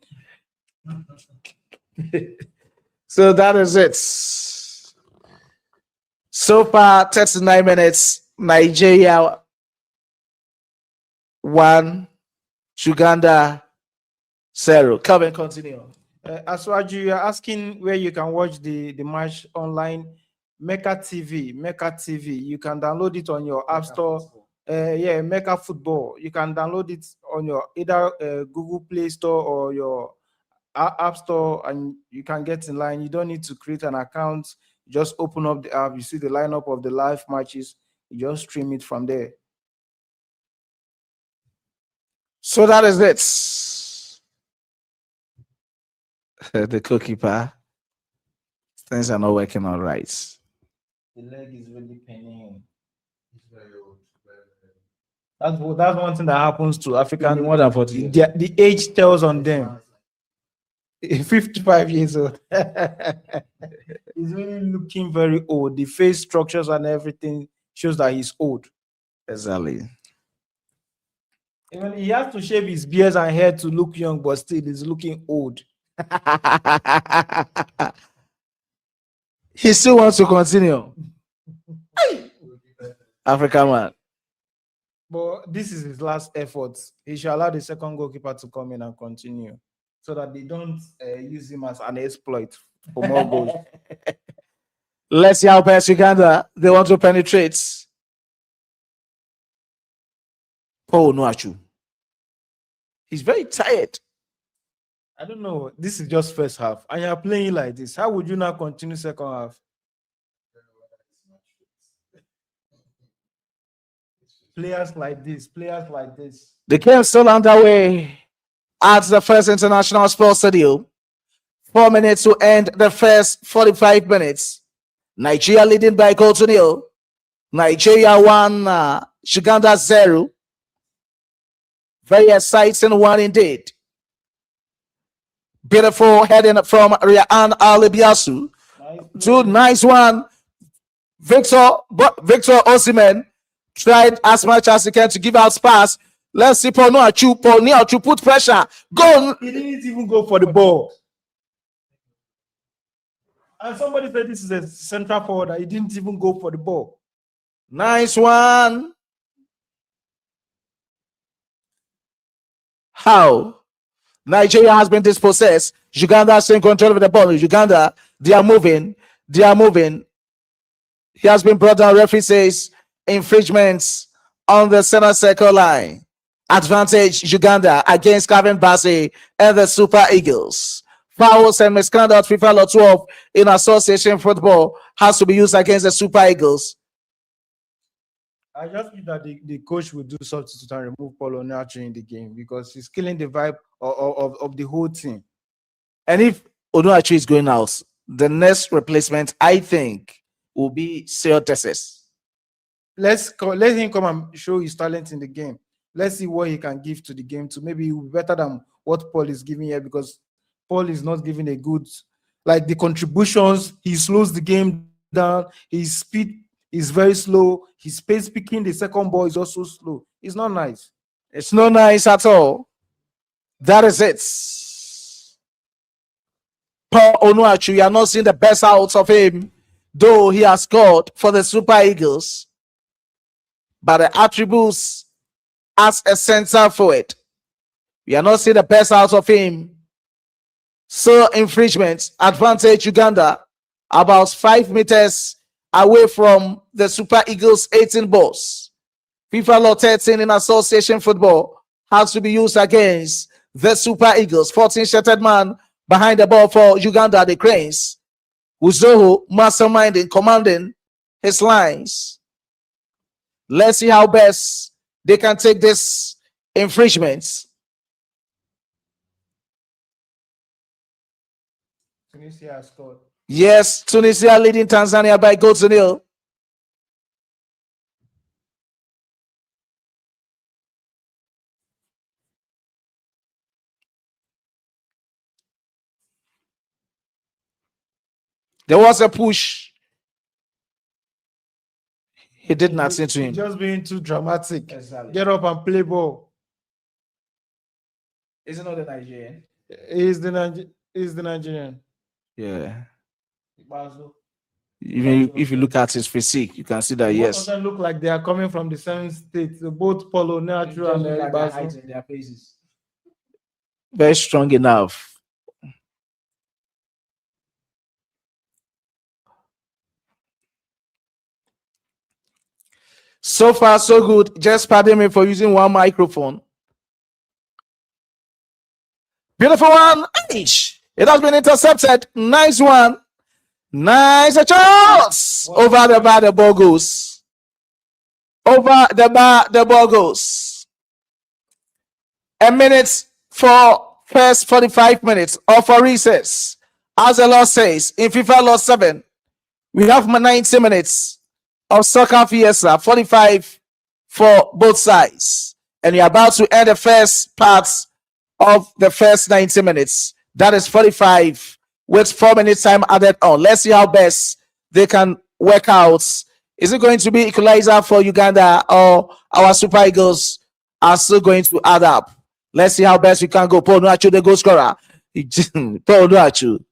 So that is it. So far, 39 minutes. Nigeria 1, Uganda 0. Come and continue. Aswaju, you're asking where you can watch the match online. Mecca TV. You can download it on your App Store. Mecca Football. You can download it on your either Google Play Store or your App Store, and you can get in line. You don't need to create an account. You just open up the app. You see the lineup of the live matches. You just stream it from there. So that is it. The goalkeeper. Things are not working all right. The leg is really paining him. He's very old. That's one thing that happens to African. More than 40. The age tells on them. 55 years old. He's really looking very old. The face structures and everything shows that he's old. Exactly. Even he has to shave his beard and hair to look young, but still he's looking old. He still wants to continue. African man. But this is his last effort. He should allow the second goalkeeper to come in and continue, so that they don't use him as an exploit for more goals. Let's see how best Uganda they want to penetrate. Paul Nuachu. He's very tired. I don't know. This is just first half, and you're playing like this. How would you now continue second half? Players like this. The game still underway at the first international sports stadium. 4 minutes to end the first 45 minutes. Nigeria leading by goal to nil. Nigeria 1, Uganda 0. Very exciting one indeed. Beautiful heading from Ryan Alibiasu. Nice one. Victor Osimhen tried as much as he can to give out pass. Let's see Paul Nuachu put pressure. Go. He didn't even go for the ball. And somebody said this is a central forward. He didn't even go for the ball. Nice one. How? Nigeria has been dispossessed. Uganda is in control of the ball. Uganda, they are moving. He has been brought down. Referee says infringements on the center circle line. Advantage Uganda against Calvin Bassey and the Super Eagles. Fouls and misconduct FIFA Law 12 in association football has to be used against the Super Eagles. I just think that the coach will do substitute and remove Paul Onuachu in the game because he's killing the vibe of the whole team. And if Onuachu is going out, the next replacement, I think, will be Seo Teses. Let him come and show his talent in the game. Let's see what he can give to the game. To maybe he'll be better than what Paul is giving here, because Paul is not giving a good, like the contributions. He slows the game down. His speed is very slow. His pace picking the second ball is also slow. It's not nice. It's not nice at all. That is it. Paul Onuachu, you are not seeing the best out of him, though he has scored for the Super Eagles. But the attributes as a center forward, we are not seeing the best out of him. So infringement, advantage Uganda, about 5 meters away from the Super Eagles 18 box. FIFA Law 13 in association football has to be used against the Super Eagles. 14-shirted man behind the ball for Uganda, the Cranes. Uzoho masterminding, commanding his lines. Let's see how best they can take this infringements. Tunisia has scored. Yes, Tunisia leading Tanzania by goal to nil. There was a push. He did nothing to him. Just being too dramatic. Exactly. Get up and play ball. Is it not the Nigerian? He's the Nigerian. Yeah. If you look at his physique, you can see that yes. Both of them look like they are coming from the same state. Both Polo, Natural, and in their faces. Very strong enough. So far, so good. Just pardon me for using one microphone. Beautiful one. It has been intercepted. Nice one. Nice chance. Over the bar, the ball goes. Over the bar, the ball goes. A minute for first 45 minutes or for recess. As the law says, in FIFA Law 7, we have 90 minutes of soccer fiesta, 45 for both sides. And you're about to end the first part of the first 90 minutes. That is 45 with 4 minutes time added on. Let's see how best they can work out. Is it going to be equalizer for Uganda, or our Super Eagles are still going to add up? Let's see how best we can go. Paul Nuachu, the goal scorer. Paul Nuachu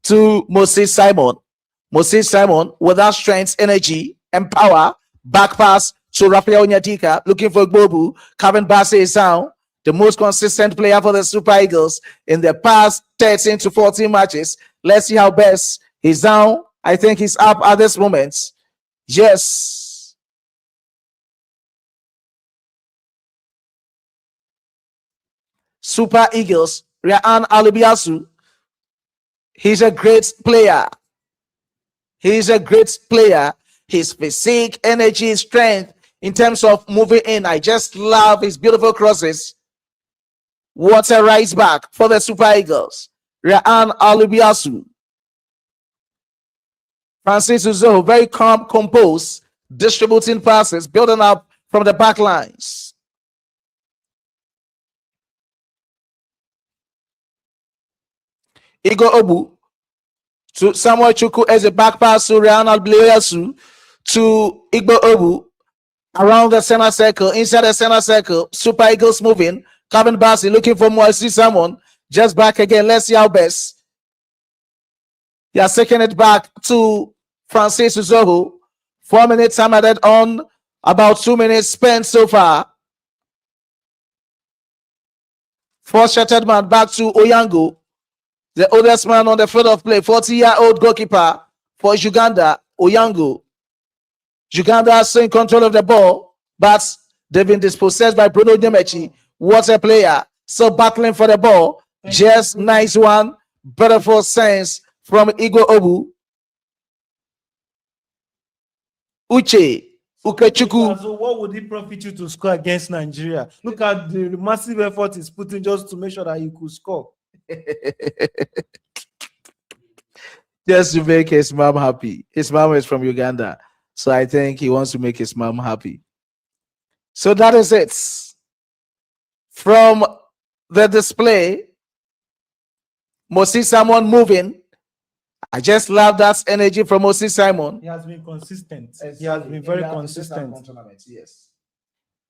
to Moses Simon. Moses Simon with that strength, energy, and power. Back pass to Rafael Nyadika, looking for Gbobu. Kevin Bassey is down. The most consistent player for the Super Eagles in the past 13 to 14 matches. Let's see how best he's down. I think he's up at this moment. Yes. Super Eagles, Ryan Alubiasu. He's a great player. He's a great player. His physique, energy, strength in terms of moving in. I just love his beautiful crosses. What a right back for the Super Eagles. Ryan Alubiasu. Francis Uzo, very calm, composed, distributing passes, building up from the back lines. Igor Obu to Samuel Chuku as a back pass to Ryan Alubiasu to Igor Obu around the center circle, inside the center circle. Super Eagles moving. Kevin Bassey looking for Moise Simon. Just back again. Let's see how best. They are taking it back to Francis Uzoho. 4 minutes time added on. About 2 minutes spent so far. First shattered man back to Oyango. The oldest man on the field of play. 40-year-old goalkeeper for Uganda, Oyango. Uganda is in control of the ball, but they've been dispossessed by Bruno Nyemechi. What a player. So battling for the ball. Just nice one. Beautiful sense from Igor Obu. Ukechukwu. So what would it profit you to score against Nigeria? Look at the massive effort he's putting just to make sure that you could score. Just to make his mom happy. His mom is from Uganda. So I think he wants to make his mom happy. So that is it. From the display, Moses Simon moving. I just love that energy from Moses Simon. He has been consistent. He has been very consistent. Yes.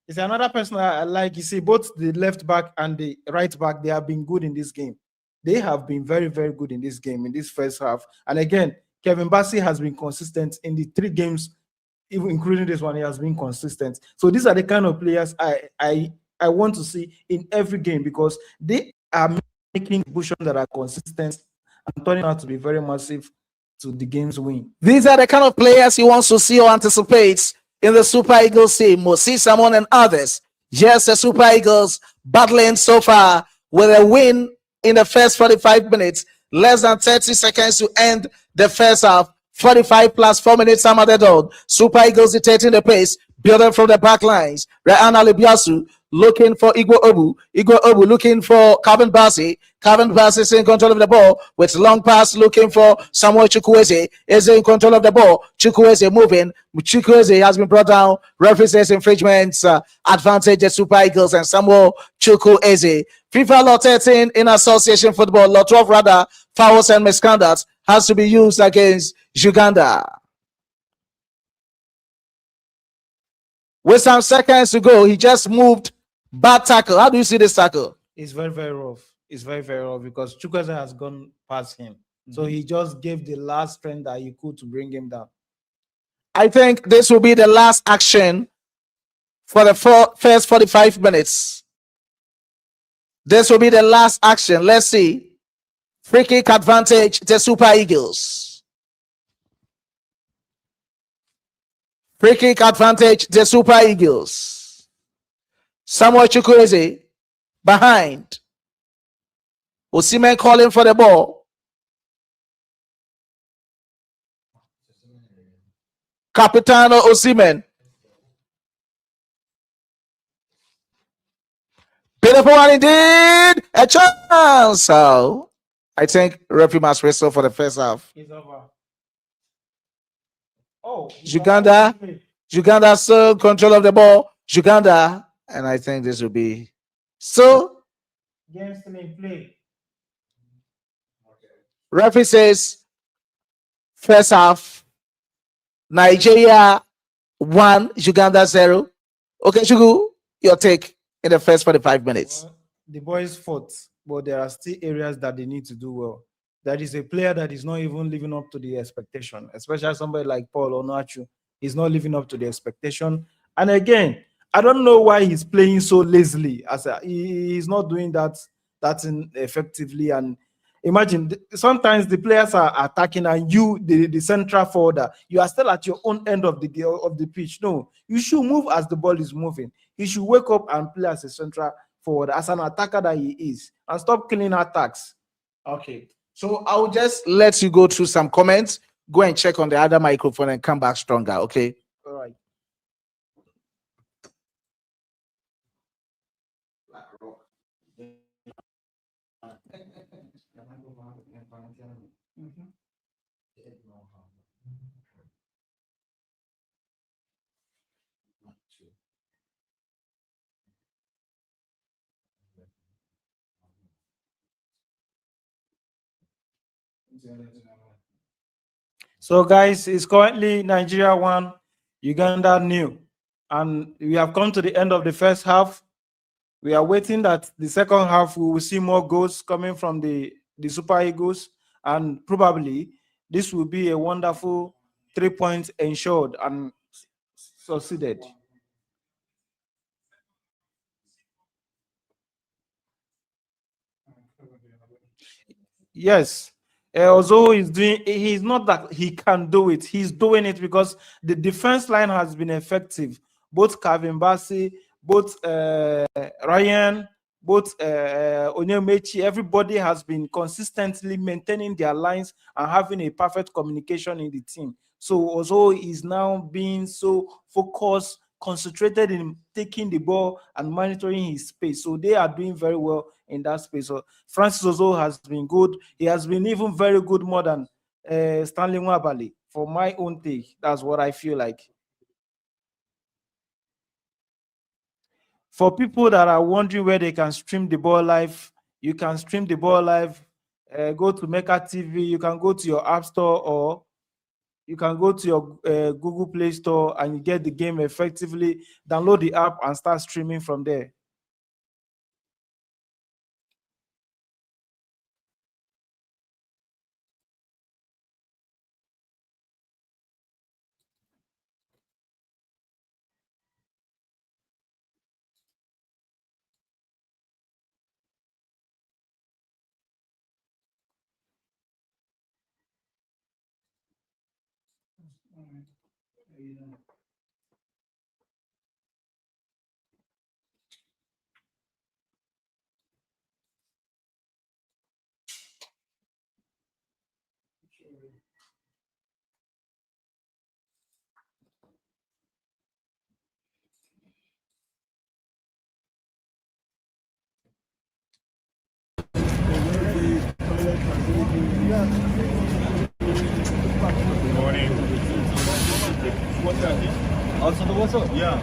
It's another person I like. You see, both the left back and the right back, they have been good in this game. They have been very, very good in this game, in this first half. And again, Kevin Bassey has been consistent in the 3 games, even including this one. He has been consistent. So these are the kind of players I want to see in every game, because they are making contributions that are consistent and turning out to be very massive to the game's win. These are the kind of players he wants to see or anticipates in the Super Eagles team. Moses Simon and others. Yes, the Super Eagles battling so far with a win in the first 45 minutes. Less than 30 seconds to end the first half. 45 plus 4 minutes added on. Super Eagles dictating the pace, building from the back lines. Ryan Alubiasu looking for Igbo Obu. Igbo Obu looking for Calvin Bassey. Calvin Bassey is in control of the ball with long pass looking for Samuel Chukwueze. Is in control of the ball. Chukwueze moving. Chukwueze has been brought down. Referee says infringements, advantage the Super Eagles and Samuel Chukwueze. FIFA Law 13 in association football, Law 12 rather, fouls and misconduct has to be used against Uganda. With some seconds to go, he just moved. Bad tackle. How do you see this tackle? It's very, very rough. It's very, very rough because Chukwueze has gone past him. So he just gave the last strength that he could to bring him down. I think this will be the last action for the first 45 minutes. This will be the last action. Let's see. Free kick advantage, the Super Eagles. Free kick advantage, the Super Eagles. Samuel Chukwueze behind. Osimhen calling for the ball. Capitano Osimhen. Beautiful one indeed. A chance. So I think referee must whistle for the first half. It's over. Oh, Uganda still control of the ball. Uganda, and I think this will be so. Game still in play. Referee says first half, Nigeria 1, Uganda 0. Okay, Shugu, your take in the first 45 minutes. Well, the boys fought, but there are still areas that they need to do well. That is a player that is not even living up to the expectation, especially somebody like Paul Onuachu. He's not living up to the expectation. And again, I don't know why he's playing so lazily. He's not doing that effectively. And imagine sometimes the players are attacking and you, the central forwarder, you are still at your own end of the pitch. No, you should move as the ball is moving. He should wake up and play as a central forward, as an attacker that he is, and stop killing attacks. Okay. So I'll just let you go through some comments. Go and check on the other microphone and come back stronger. Okay. All right. So, guys, it's currently Nigeria 1, Uganda 0. And we have come to the end of the first half. We are waiting that the second half we will see more goals coming from the Super Eagles. And probably this will be a wonderful 3 points ensured and succeeded. Yes. Although he's not that he can do it. He's doing it because the defense line has been effective. Both Calvin Bassey, both Ryan, both Onyemechi, everybody has been consistently maintaining their lines and having a perfect communication in the team. So although he's now being so focused, concentrated in taking the ball and monitoring his space. So they are doing very well in that space. So Francis Ozo has been good. He has been even very good more than Stanley Nwabali. For my own take, that's what I feel like. For people that are wondering where they can stream the ball live, you can stream the ball live. Go to Mecca TV. You can go to your App Store or you can go to your Google Play Store and you get the game effectively. Download the app and start streaming from there. Morning. What's that? Outside the water? Yeah.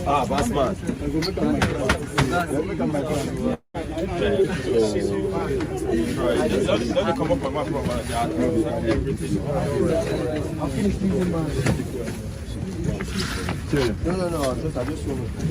Ah, Basman. Let me come up on my phone. No. I just want to.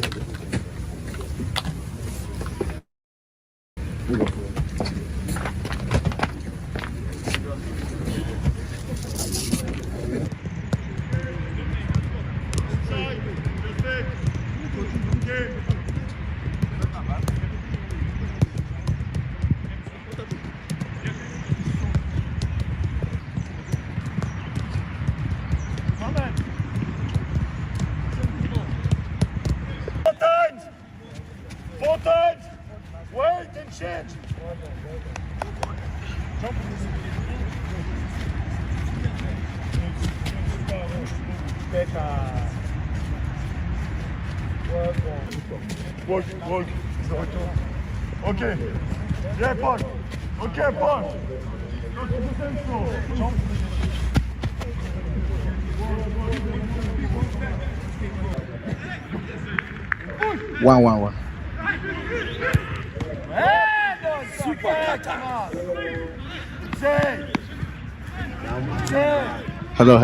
Four times. Wait and change. Jump. Walk. Okay. Yeah, Paul. Okay, Paul. Go to the same floor. Jump. 1-1-1. Hello.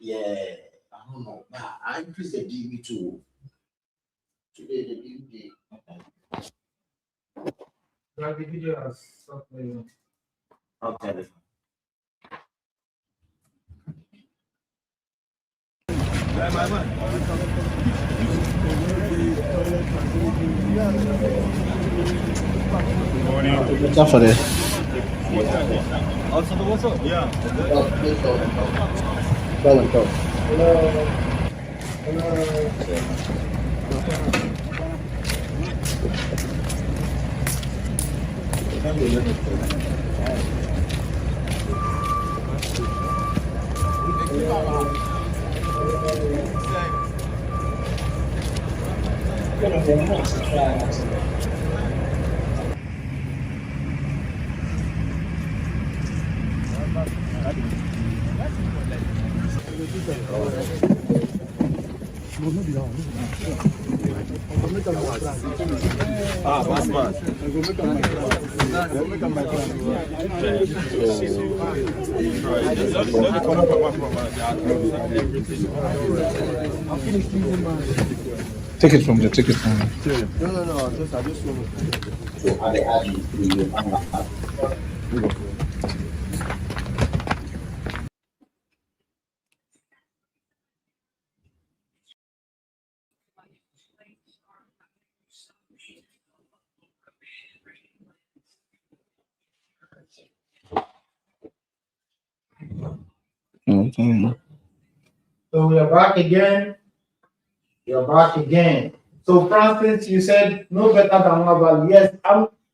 Yeah, I don't know. I increase the DB to today the DB. The video has stopped playing. Okay. What's up for this? Outside the water? Yeah. Go. Ah, Basman. Let me come up on my phone. Take it from there. No. I just want to. So are they adding? Okay. So we are back again. So Francis, you said no better than Nwabali. Yes,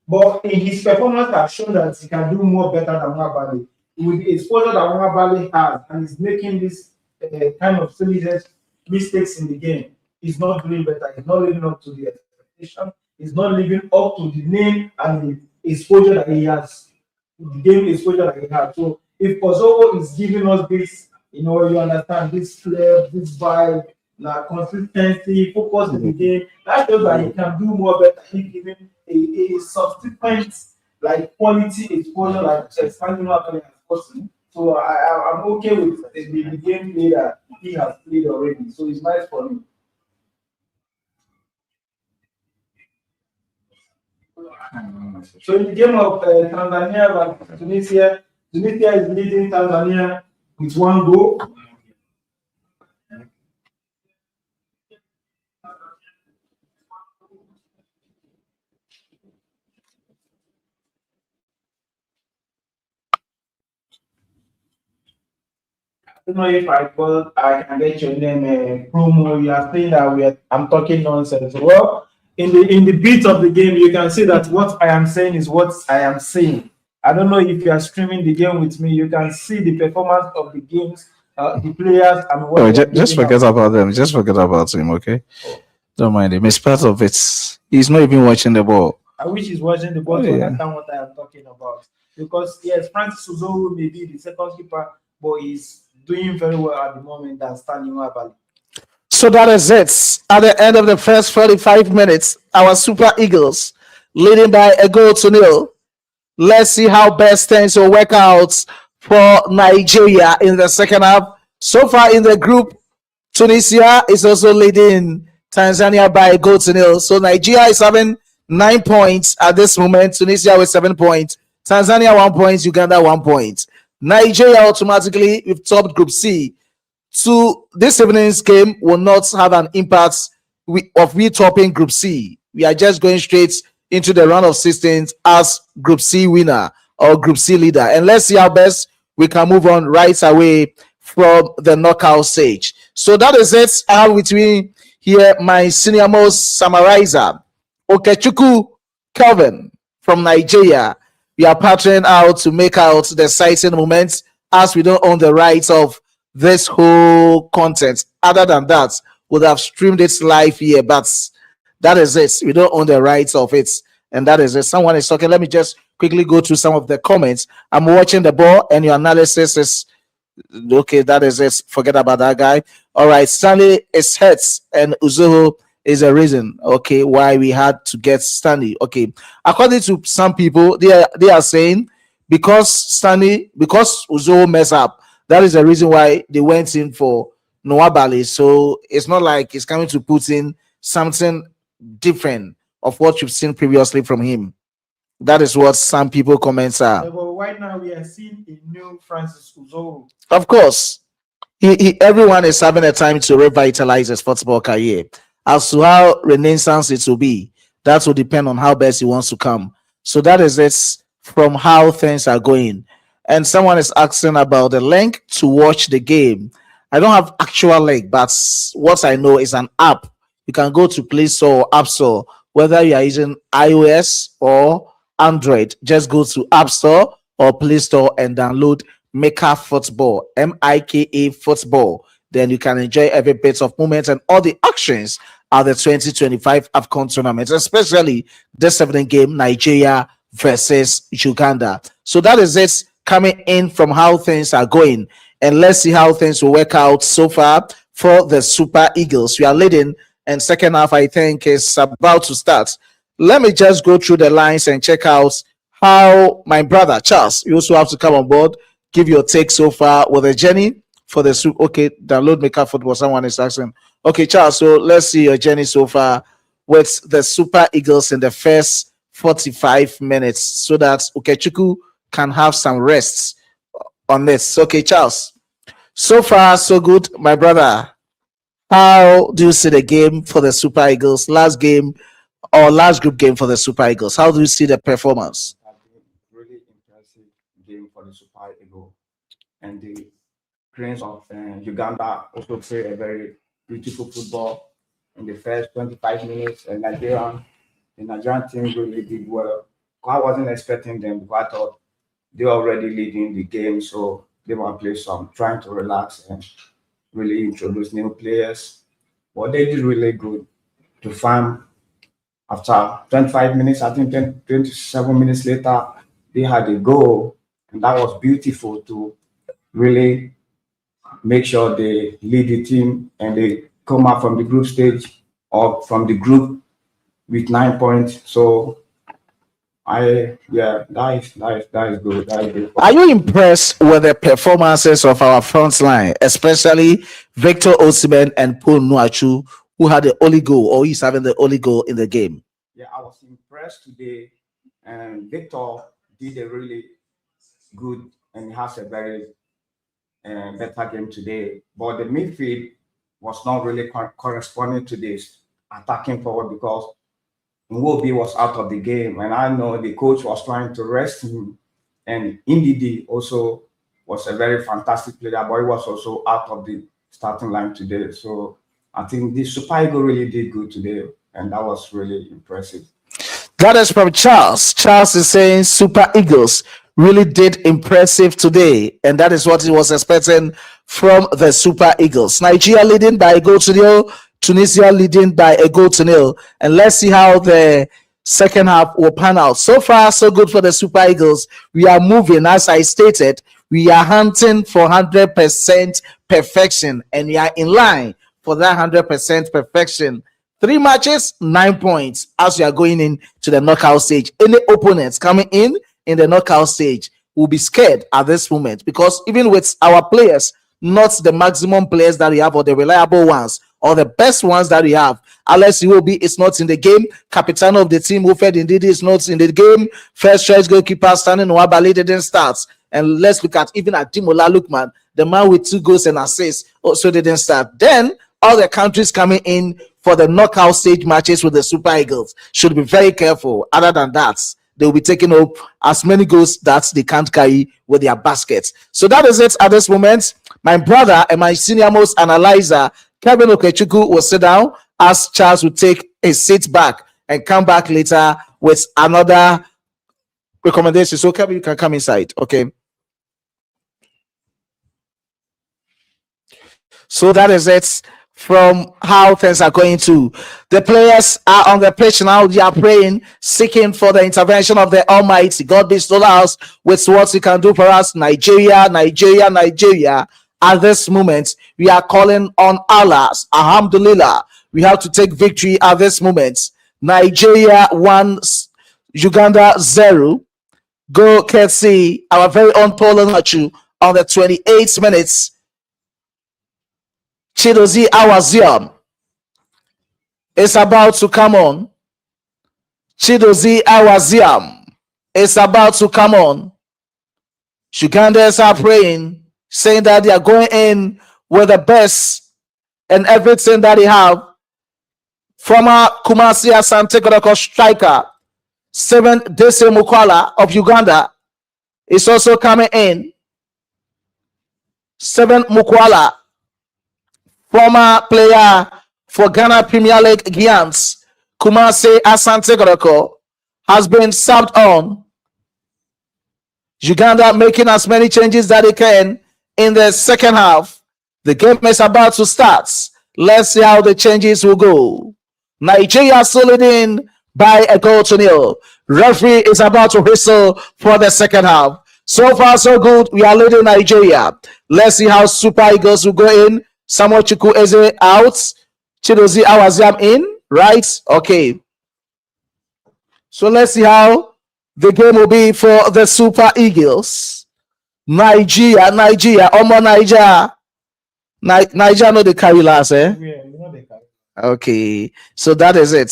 but in his performance has shown that he can do more better than Nwabali. With the exposure that Nwabali has, and he's making this kind of silly mistakes in the game. He's not doing better. He's not living up to the expectation. He's not living up to the name and the exposure that he has. The game exposure that he has. So if Kosovo is giving us this, you understand this flair, this vibe, consistency, focus in the game, that shows that he can do more better if given a subsequent quality exposure expanding what as possible. So I'm okay with the gameplay that he has played already. So it's nice for me. So in the game of Tanzania and Tunisia, Tunisia is leading Tanzania with 1 goal. I don't know if I can get your name, promo. You are saying that I'm talking nonsense. Well, in the beat of the game, you can see that what I am saying is what I am saying. I don't know if you are streaming the game with me. You can see the performance of the games, the players, and what. Oh, just forget about them. Just forget about him, okay? Don't mind him. It's part of it. He's not even watching the ball. I wish he's watching the ball to understand what I am talking about. Because yes, Francis Uzoho may be the second keeper, but he's doing very well at the moment than Stanley Nwabali. So that is it. At the end of the first 45 minutes, our Super Eagles leading by a goal to nil. Let's see how best things will work out for Nigeria in the second half. So far in the group, Tunisia is also leading Tanzania by a goal to nil. So Nigeria is having 9 points at this moment. Tunisia with 7 points. Tanzania 1 point. Uganda 1 point. Nigeria automatically with topped Group C. So this evening's game will not have an impact of we topping Group C. We are just going straight into the round of 16 as Group C winner or Group C leader. And let's see how best we can move on right away from the knockout stage. So that is it. I have with me here my senior most summarizer, Okechukwu Kelvin from Nigeria. We are partnering out to make out the exciting moments as we don't own the rights of this whole content. Other than that, would have streamed it live here, but that is it. We don't own the rights of it, and that is it. Someone is talking. Let me just quickly go through some of the comments. I'm watching the ball, and your analysis is okay. That is it. Forget about that guy. All right, Stanley is hurt, and Uzoho is a reason, okay, why we had to get Stanley. Okay, according to some people, they are saying because Uzoho mess up, that is the reason why they went in for Nwabali. So it's not like it's coming to put in something different of what you've seen previously from him. That is what some people comments are. Yeah, but right now we are seeing a new Francis Uzoho. Of course, everyone is having a time to revitalize his football career. As to how renaissance it will be, that will depend on how best he wants to come. So that is it from how things are going. And someone is asking about the link to watch the game. I don't have actual link, but what I know is an app. You can go to Play Store or App Store, whether you are using iOS or Android. Just go to App Store or Play Store and download Mika Football, Mika Football. Then you can enjoy every bit of moments and all the actions at the 2025 Afcon tournament, especially this evening game, Nigeria versus Uganda. So that is it coming in from how things are going. And let's see how things will work out so far for the Super Eagles. We are leading, and second half, I think, is about to start. Let me just go through the lines and check out how my brother, Charles, you also have to come on board, give your take so far with the journey for the Super. Okay, download Mika Football. Someone is asking. Okay, Charles, so let's see your journey so far with the Super Eagles in the first 45 minutes so that Okechukwu can have some rests on this. Okay, Charles. So far, so good, my brother. How do you see the game for the Super Eagles? Last game or last group game for the Super Eagles. How do you see the performance? Really impressive game for the Super Eagles. And the Cranes of Uganda also play a very beautiful football in the first 25 minutes. And the Nigerian team really did well. I wasn't expecting them because I thought they were already leading the game. So they were playing some, trying to relax and really introduce new players. But they did really good to find after 25 minutes, I think 27 minutes later, they had a goal. And that was beautiful to really make sure they lead the team and they come out from the group stage or from the group with 9 points. So that is good. That is good. Are you impressed with the performances of our front line, especially Victor Osimhen and Paul Nuachu, who had the only goal, or he's having the only goal in the game? Yeah, I was impressed today And Victor did a really good and has a very better game today. But the midfield was not really corresponding to this attacking forward because Nwobi was out of the game, and I know the coach was trying to rest him. And Ndidi also was a very fantastic player, but he was also out of the starting line today. So I think the Super Eagles really did good today, and that was really impressive. That is from Charles. Charles is saying Super Eagles really did impressive today, and that is what he was expecting from the Super Eagles. Nigeria leading by a goal to nil, Tunisia leading by a goal to nil, and let's see how the second half will pan out. So far, so good for the Super Eagles. We are moving, as I stated, we are hunting for 100% perfection, and we are in line for that 100% perfection. 3 matches, 9 points as we are going into the knockout stage. Any opponents coming in the knockout stage will be scared at this moment, because even with our players, not the maximum players that we have or the reliable ones or the best ones that we have, Alex Iwobi is not in the game. Captain of the team, Wilfred Ndidi, is not in the game. First choice goalkeeper Stanley Nwabali didn't start. And let's look at even Ademola Lookman, the man with 2 goals and assists, also didn't start. Then all the countries coming in for the knockout stage matches with the Super Eagles should be very careful. Other than that, they will be taking up as many goals that they can't carry with their baskets. So that is it at this moment. My brother and my senior most analyzer, Kevin Okechukwu, will sit down as Charles will take a seat back and come back later with another recommendation. So Kevin, you can come inside. Okay. So that is it from how things are going to. The players are on the pitch now. They are praying, seeking for the intervention of the Almighty. God bestow us with what He can do for us. Nigeria, Nigeria, Nigeria. At this moment, we are calling on Allah. Alhamdulillah. We have to take victory at this moment. Nigeria 1, Uganda 0. Go Ketsi, our very own Paul Nachu on the 28th minutes. Chidozie Awaziam is about to come on. Chidozie Awaziam is about to come on. Ugandans are praying, saying that they are going in with the best and everything that they have. Former Kumasi Asante Kotoko striker 7 Dese Mukwala of Uganda is also coming in. 7 Mukwala, former player for Ghana Premier League Giants, Kumasi Asante Kotoko, has been subbed on. Uganda making as many changes that they can in the second half. The game is about to start. Let's see how the changes will go. Nigeria still leading by a goal to nil. Referee is about to whistle for the second half. So far, so good. We are leading Nigeria. Let's see how Super Eagles will go in. Samuel Chukwueze out. Chidozie Awaziam in. Right? Okay. So let's see how the game will be for the Super Eagles. Nigeria. Omo Nigeria. Nigeria no they carry last, eh? Yeah, you know they can. Okay. So that is it.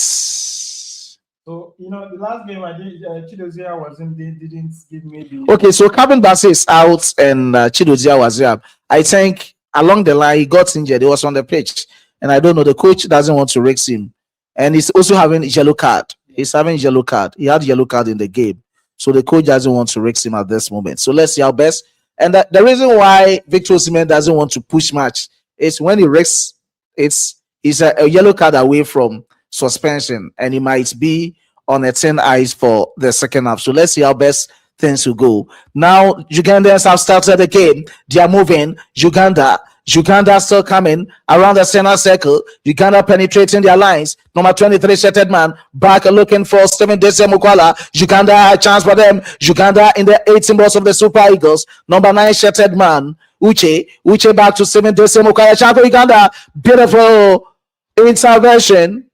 So, the last game I did, Chidozie Awaziam didn't give me the. Okay, so Calvin Bassey is out and Chidozie Awaziam. I think along the line he got injured. He was on the pitch, and I don't know. The coach doesn't want to risk him, and he's also having a yellow card. He's having a yellow card. He had a yellow card in the game, so the coach doesn't want to risk him at this moment. So let's see how best. And the reason why Victor Osimhen doesn't want to push match is when he risks, it's a yellow card away from suspension, and he might be on a 10 eyes for the second half. So let's see how best things will go. Now Ugandans have started the game. They are moving. Uganda still coming around the center circle. Uganda penetrating their lines. Number 23 shirted man back looking for Stephen Dese Mukwala. Uganda had a chance for them. Uganda in the 18 balls of the Super Eagles. Number 9 shirted man Uche back to Stephen Dese Mukwala. Chance for Uganda. Beautiful intervention.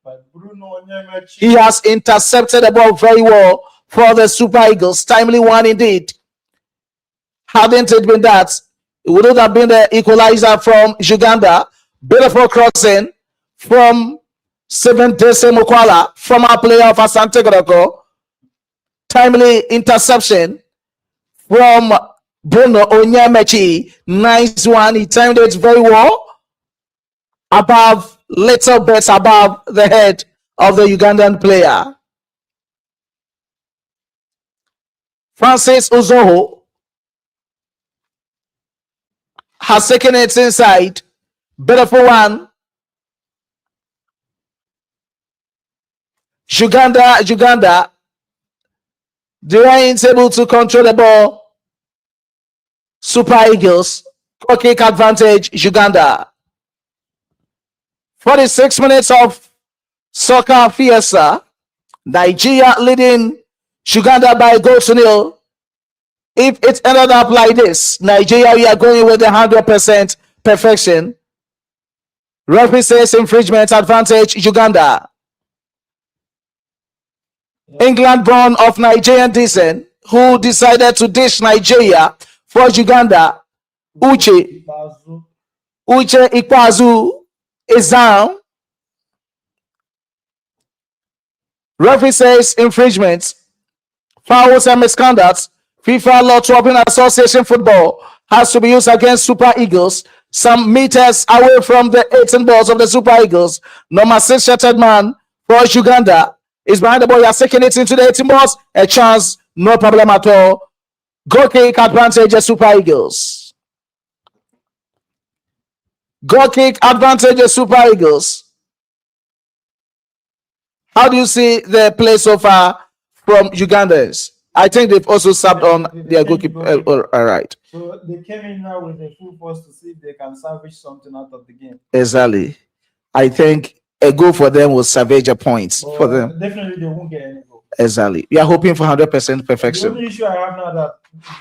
He has intercepted the ball very well for the Super Eagles. Timely one indeed. Hadn't it been that, it would have been the equalizer from Uganda. Beautiful crossing from Stephen Dese Mukwala, former player of Asante Kotoko. Timely interception from Bruno Onyemachi. Nice one. He timed it very well. Little bit above the head of the Ugandan player. Francis Uzoho has taken it inside. Beautiful one. Uganda. They ain't able to control the ball. Super Eagles. Kick advantage, Uganda. 46 minutes of soccer fiesta. Nigeria leading Uganda by a goal to nil. If it ended up like this, Nigeria, we are going with the 100% perfection. Referee says infringement advantage, Uganda. England born of Nigerian descent, who decided to dish Nigeria for Uganda. Uche Ikwazu is down. Referee says infringement, fouls and misconduct. FIFA Law 12 Association football has to be used against Super Eagles. Some meters away from the 18 balls of the Super Eagles. Number 6 shattered man for Uganda is behind the ball. He has taken it into the 18 balls. A chance, no problem at all. Goal kick advantage of Super Eagles. Goal kick advantage of Super Eagles. How do you see the play so far from Ugandans? I think they've also subbed on their goalkeeper. All right. So they came in now with a full force to see if they can salvage something out of the game. Exactly. I think a goal for them will salvage a point for them. Definitely, they won't get any goal. Exactly. We are hoping for 100% perfection. The only issue I have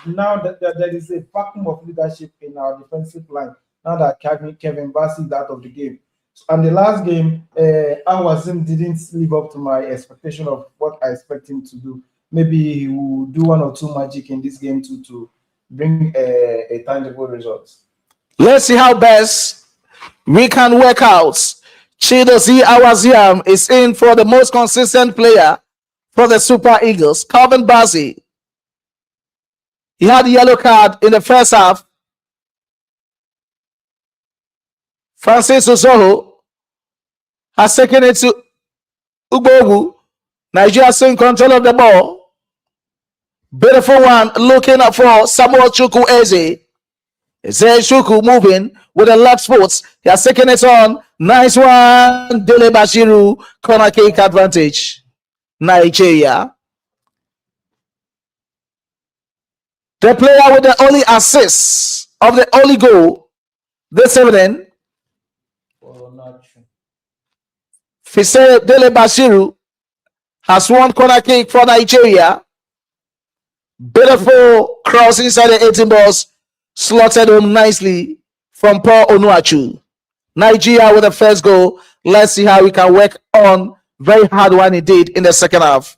now that there is a vacuum of leadership in our defensive line. Now that Kevin Bassey is out of the game. And the last game, Awazim didn't live up to my expectation of what I expect him to do. Maybe he will do one or two magic in this game to bring a tangible result. Let's see how best we can work out. Chidozie Awaziam is in for the most consistent player for the Super Eagles. Calvin Bassey. He had a yellow card in the first half. Francis Uzoho has taken it to Ugbogu. Nigeria still in control of the ball. Beautiful one looking up for Samuel Chukwu Eze. Eze Chukwu moving with the left foot. He has taken it on. Nice one. Dele Bashiru. Corner kick advantage. Nigeria. The player with the only assist of the only goal this evening, Fisere Dele Bashiru, has won corner kick for Nigeria. Beautiful cross inside the 18 balls, slotted home nicely from Paul Onuachu. Nigeria with the first goal. Let's see how we can work on. Very hard one indeed in the second half.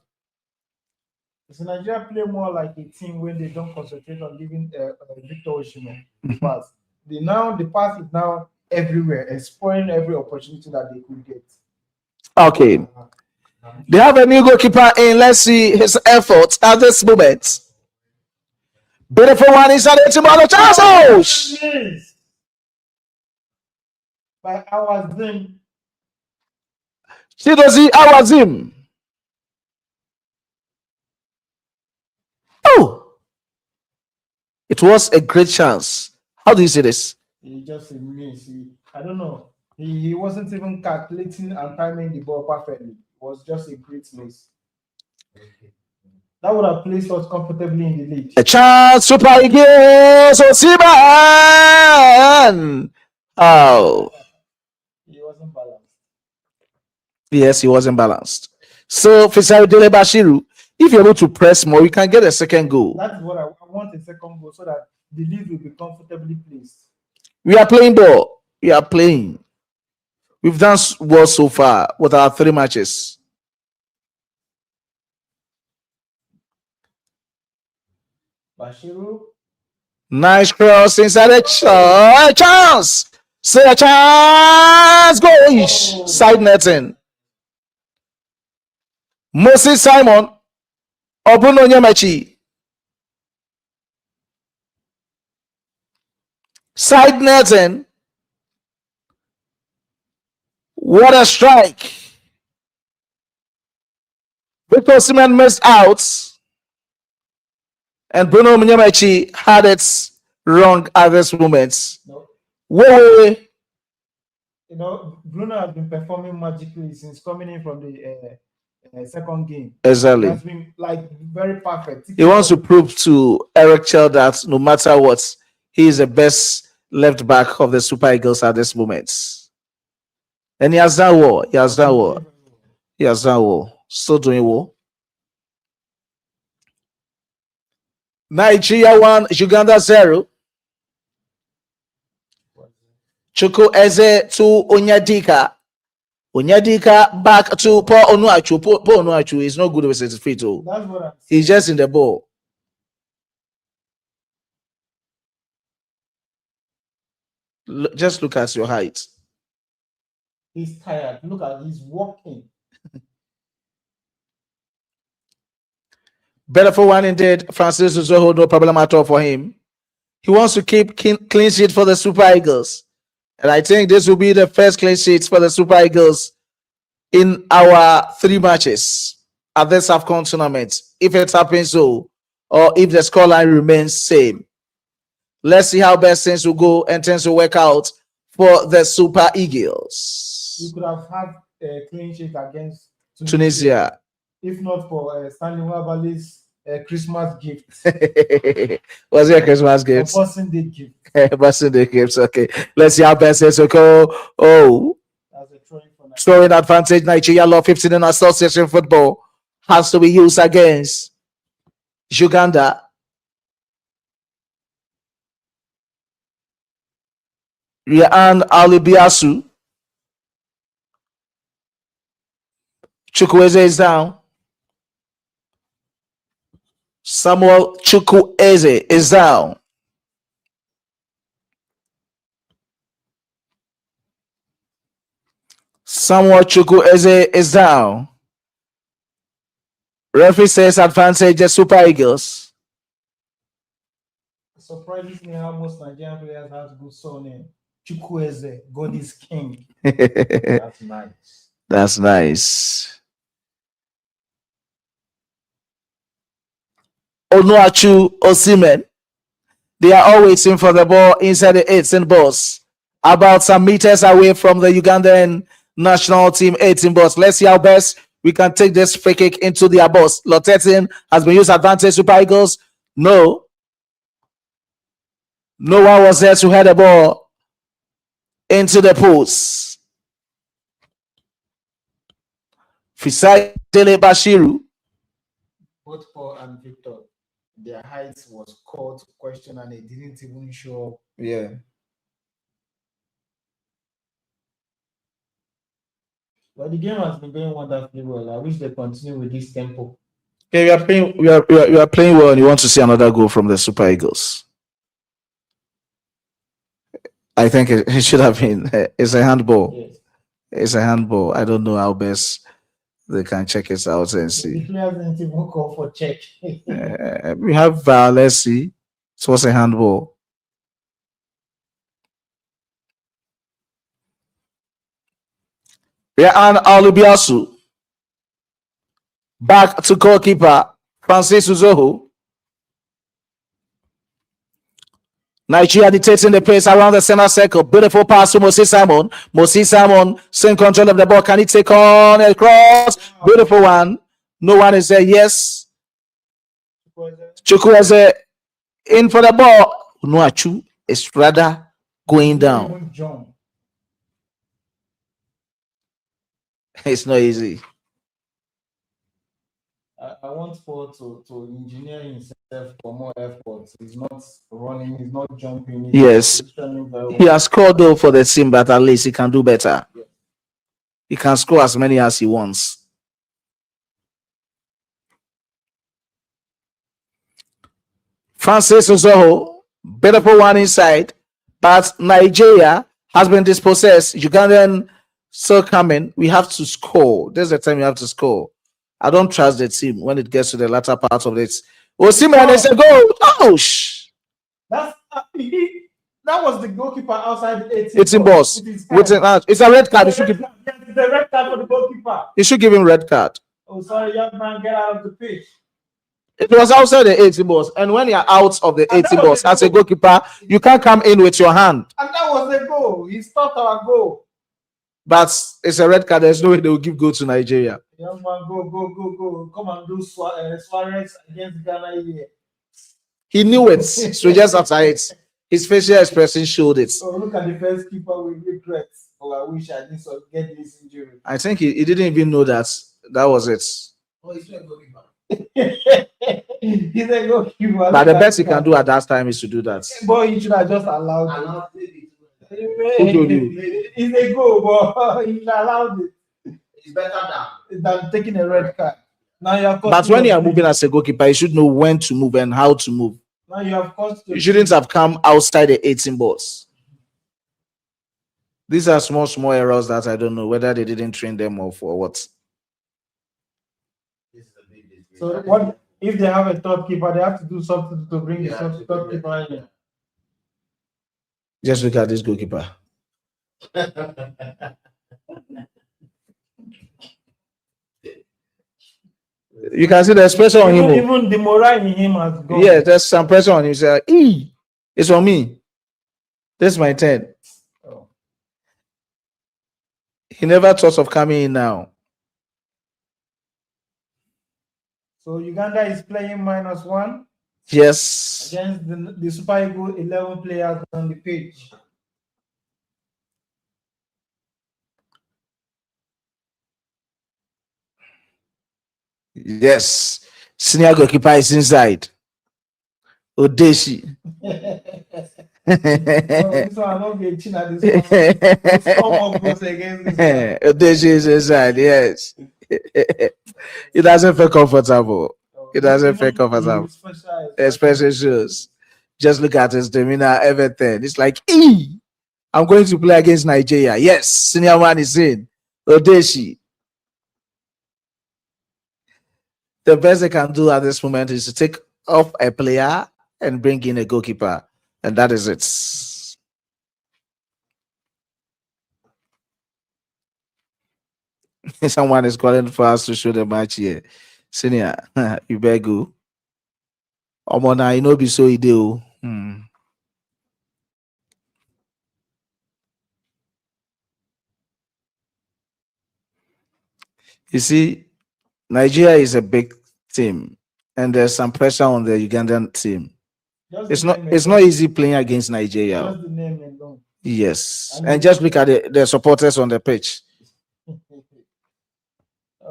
So Nigeria play more like a team when they don't concentrate on giving Victor Osimhen the pass. The pass is now everywhere, exploring every opportunity that they could get. Okay. They have a new goalkeeper in. Let's see his efforts at this moment. Beautiful one inside the 18 ball. Chance! By Awazim. Chidozie Awazim. Oh! It was a great chance. How do you see this? He just missed. I don't know. He wasn't even calculating and timing the ball perfectly. It was just a great miss. That would have placed us comfortably in the lead. A chance, Super Eagles, Osiman! Oh. He wasn't balanced. Yes, he wasn't balanced. So, Fisari Dele Bashiru, if you're able to press more, you can get a second goal. That is what I want, a second goal, so that the lead will be comfortably placed. We are playing ball. We are playing. We've done well so far with our 3 matches. Bashiru. Nice cross inside the chance. Say a chance. Go. Oh. Side netting. Moses Simon Obuno Nyamachi. Side netting. What a strike. Victor Osimhen missed out. And Bruno Nyamachi had it wrong at this moment. No. Whoa. You know, Bruno has been performing magically since coming in from the second game. Exactly. He has been like very perfect. He wants to prove to Eric Chell that no matter what, he is the best left back of the Super Eagles at this moment. And he has done well. He has done well. He has done well. Still doing well. Nigeria 1, Uganda 0. Chuku Eze to Onyedika. Onyedika back to Paul Onuachu. Paul Onuachu is not good with his feet. Oh. That's what I'm saying. He's just in the ball. Just look at your height. He's tired. Look at he's walking. Better for one indeed. Francis Uzoho, no problem at all for him. He wants to keep clean sheet for the Super Eagles. And I think this will be the first clean sheet for the Super Eagles in our 3 matches at this Afcon tournament. If it happens so, or if the scoreline remains same. Let's see how best things will go and things will work out for the Super Eagles. You could have had a clean sheet against Tunisia. if not for Stanley Nwabali's Christmas gift. Was it a Christmas gift? Boxing Day gift. Boxing Day gifts. Okay. Let's see how best things will go. Oh. That's a throwing for Nigeria. Throwing advantage. Nigeria law 15 in association football has to be used against Uganda. Ryan Alibiasu. Chukwueze is down. Samuel Chukwueze is down. Samuel Chukwueze is down. Referee says advantage the Super Eagles. Surprises me how most Nigerian players have good surname. Chukwueze, God is king. That's nice. That's nice. Onuachu Osimhen. They are all waiting for the ball inside the 18 box. About some meters away from the Ugandan national team 18 box. Let's see how best we can take this free kick into their box. Lotetin has been used advantage. Super Eagles. No. No one was there to head the ball into the post. Fisai Dele Bashiru. Both Paul and Victor, their height was called to question and they didn't even show up. Yeah. But the game has been going wonderfully well. I wish they continue with this tempo. Okay, we are playing well, and you want to see another goal from the Super Eagles. I think it should have been. It's a handball. Yes. It's a handball. I don't know how best they can check it out and The see. players didn't even call for check. We have let's see. So what's a handball? Ryan Alubiasu. Back to goalkeeper Francis Uzoho. Nigeria dictating the pace around the center circle. Beautiful pass to Moses Simon. Moses Simon, same control of the ball. Can he take on a cross? Beautiful one. No one is there. Yes. Chukwueze in for the ball. Unuachu is rather going down. Even jump. It's not easy. I want Paul to engineer himself for more effort. He's not running, he's not jumping. He's Yes. positioning very He well. has scored though for the team, but at least he can do better. He can score as many as he wants. Francis Uzoho, beautiful one inside, but Nigeria has been dispossessed. Ugandan still coming. We have to score. This is the time you have to score. I don't trust the team when it gets to the latter part of it. Osimhen is a goal. Ouch! That was the goalkeeper outside the 18 balls. It's a red card. It's a red card for the goalkeeper. You should give him red card. Oh, sorry, young man, get out of the pitch. It was outside the 18 balls, and when you're out of the 18 balls as a goalkeeper, you can't come in with your hand. And that was the goal. He stopped our goal. But it's a red card. There's no way they will give goal to Nigeria. Young man, go. Come and do Suarez against Ghana here. He knew it. So just after it, his facial expression showed it. So look at the first keeper with regrets. Oh, I wish I didn't get this injury. I think he didn't even know that was it. Oh, he's not a goalkeeper. He's a goalkeeper. But the best he can do at that time is to do that. Boy, he should have just allowed it. It's a goal, but he allowed it. It's better than taking a red card. Now you have but when you are moving as a goalkeeper, you should know when to move and how to move. Now you have cost. You shouldn't have come outside the 18 balls. These are small errors that I don't know whether they didn't train them or for what. So what if they have a top keeper? They have to do something to bring the top keeper in. Just look at this goalkeeper. You can see there's pressure on him. Even the morale in him has gone. Yeah, there's some pressure on him. He's like, it's on me. This is my turn. Oh. He never thought of coming in now. So Uganda is playing -1. Yes. Against the Super Eagles 11 players on the pitch. Yes. Senior goalkeeper is inside. Odeshi. Odeshi is inside, yes. It doesn't feel comfortable. It doesn't feel comfortable. Especially shoes. Just look at his demeanor, everything. It's like, I'm going to play against Nigeria. Yes, senior one is in. Odeshi. The best they can do at this moment is to take off a player and bring in a goalkeeper. And that is it. Someone is calling for us to show the match here. Senior, you better go. Omona, you know, be so ideal. You see, Nigeria is a big team, and there's some pressure on the Ugandan team. It's not easy playing against Nigeria. Just the name alone. Yes, and just look at the supporters on the pitch.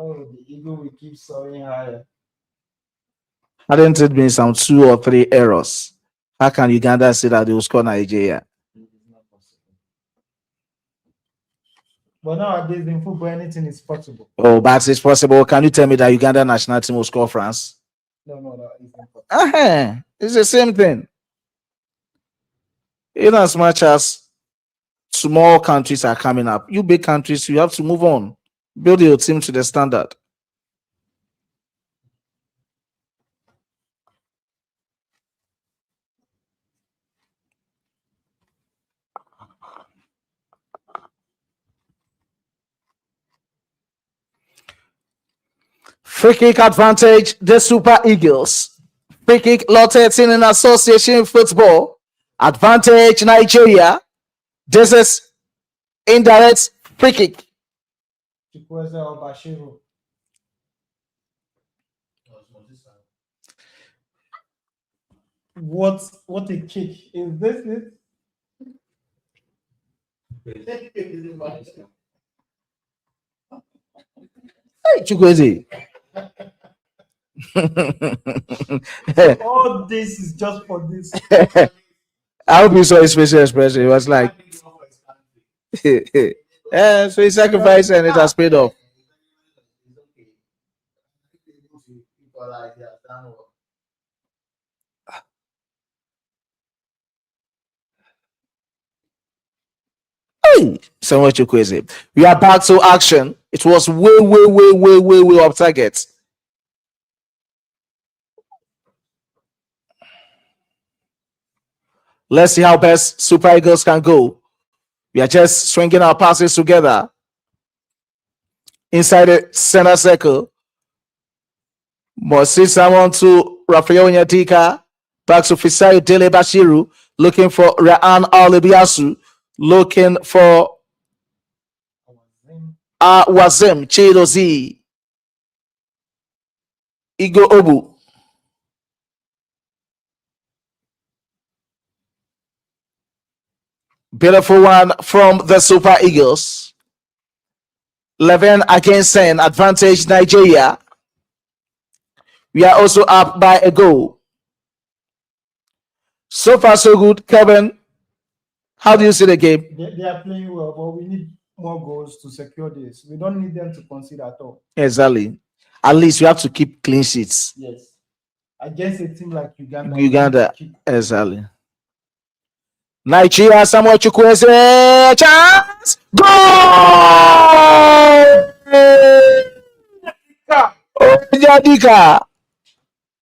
Oh, the eagle will keep soaring higher. Hadn't it been some 2 or 3 errors? How can Uganda say that they will score Nigeria? But nowadays in football, anything is possible. Oh, but it's possible. Can you tell me that Uganda national team will score France? No, it's impossible. It's the same thing. In as much as small countries are coming up, you big countries, you have to move on. Build your team to the standard. Free kick advantage, the Super Eagles. Free kick, lot 13 in association football. Advantage, Nigeria. This is indirect free kick. What a kick. Is this it? Hey, Chukwueze. All this is just for this. I hope you saw his facial expression. It was like, so he sacrificed and it has paid off. Hey, so much Chukwueze. We are back to action. It was way off target. Let's see how best Super Eagles can go. We are just swinging our passes together inside the center circle. Mosi Samon to Rafael Nyatika. Back to Fisayo Dele Bashiru. Looking for Ra'an Alibiasu. Looking for Wazim Chidozi. Igo Obu. Beautiful one from the Super Eagles. 11 against 10. Advantage Nigeria. We are also up by a goal. So far, so good. Kevin, how do you see the game? They are playing well, but we need more goals to secure this. We don't need them to concede at all. Exactly. At least you have to keep clean sheets. Yes. Against a team like Uganda. Uganda, exactly. Nigeria, Samuel Chukwueze, chance, goal! Onyedika.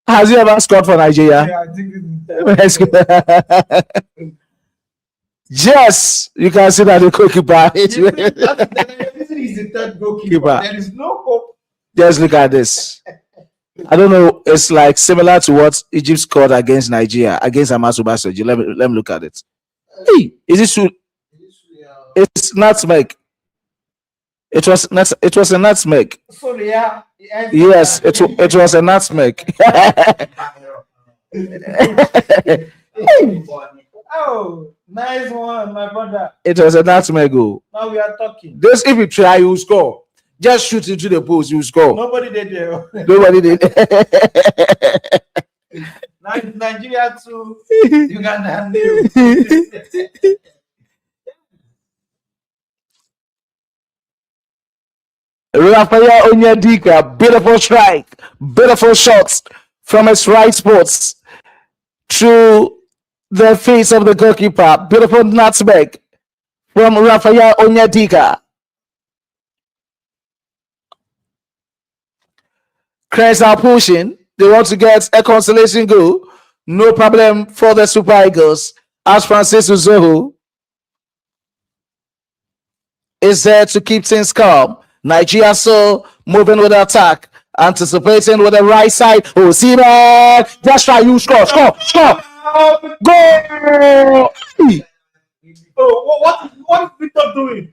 Has he ever scored for Nigeria? Yeah, I think Yes, you can see that the goalkeeper. He's the third goalkeeper. There is no hope. Just look at this. I don't know. It's like similar to what Egypt scored against Nigeria, against Amasu Basoji. Let me look at it. Hey, is it true? It's nutmeg. It was a nutmeg. Sorry, yeah. Yes, it was a nutmeg. Oh, nice one, my brother. It was a nutmeg. Now we are talking. This, if you try, you score. Just shoot into the post, you score. Nobody did there. Nobody did. Nigeria to Uganda. Rafael Onyedika, beautiful strike, beautiful shots from his right spots through the face of the goalkeeper. Beautiful nutmeg from Rafael Onyedika. Cranes are pushing. They want to get a consolation goal. No problem for the Super Eagles. As Francis Uzoho is there to keep things calm. Nigeria so moving with the attack, anticipating with the right side. Oh, see man, just try you score. Go! Oh, what is Victor doing?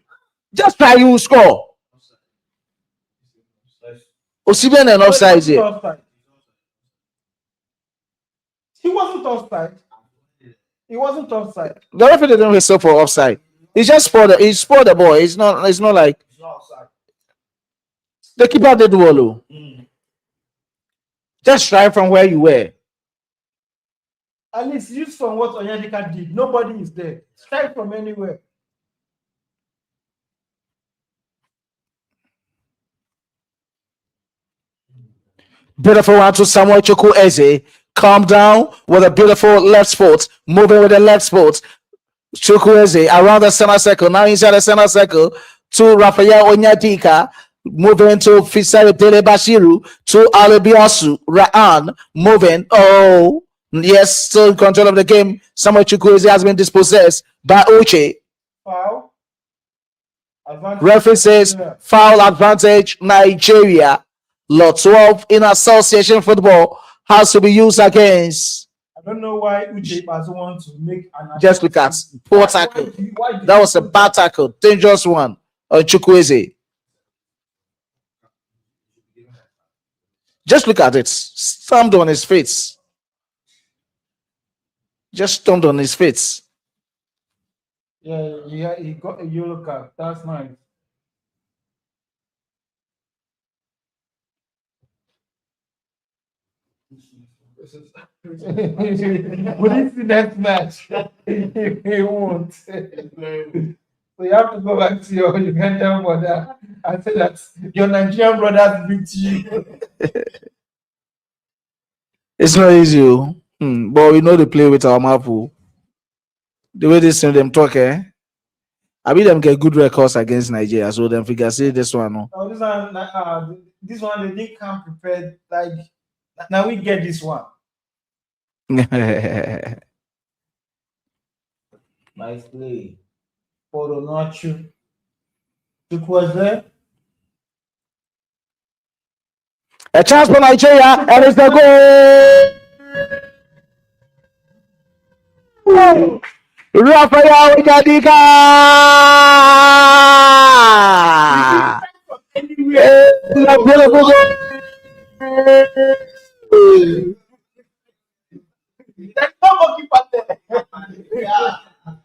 Just try you score. Osimhen and offside here. He wasn't offside. He wasn't offside. The referee didn't whistle for offside. He just spoiled the ball. It's not like the keeper did well. Just try from where you were. At least use from what Onyedika did. Nobody is there. Strike from anywhere. Beautiful one to Samuel Chukwueze. Calm down with a beautiful left foot. Moving with the left foot. Chukwueze around the center circle. Now inside the center circle to Rafael Onyedika. Moving to Fisayo Dele Bashiru. To Alibiasu. Ra'an. Moving. Oh, yes. Still in control of the game. Samuel Chukwueze has been dispossessed by Uche. Foul. Referee says foul advantage Nigeria. Lot 12 in association football has to be used against. I don't know why Uche doesn't want to make an. Just look at poor tackle. That was a bad tackle, dangerous one on Chukwueze. Just look at it. Stamped on his face. Just stamped on his face. Yeah, he got a yellow card. That's nice. Would he see that match? He won't. So you have to go back to your Ugandan brother and say that your Nigerian brothers beat you. It's not easy, but we know they play with our mapu. The way they send them talk, I mean them get good records against Nigeria, so them figure say this one. No. Oh, this one they didn't come prepared. Like now we get this one. Nice play. Poronachu. Chukwueze. A chance for Nigeria, and it's the goal. Rafael Onyedika. A beautiful goal. There's no goalkeeper there. Yeah.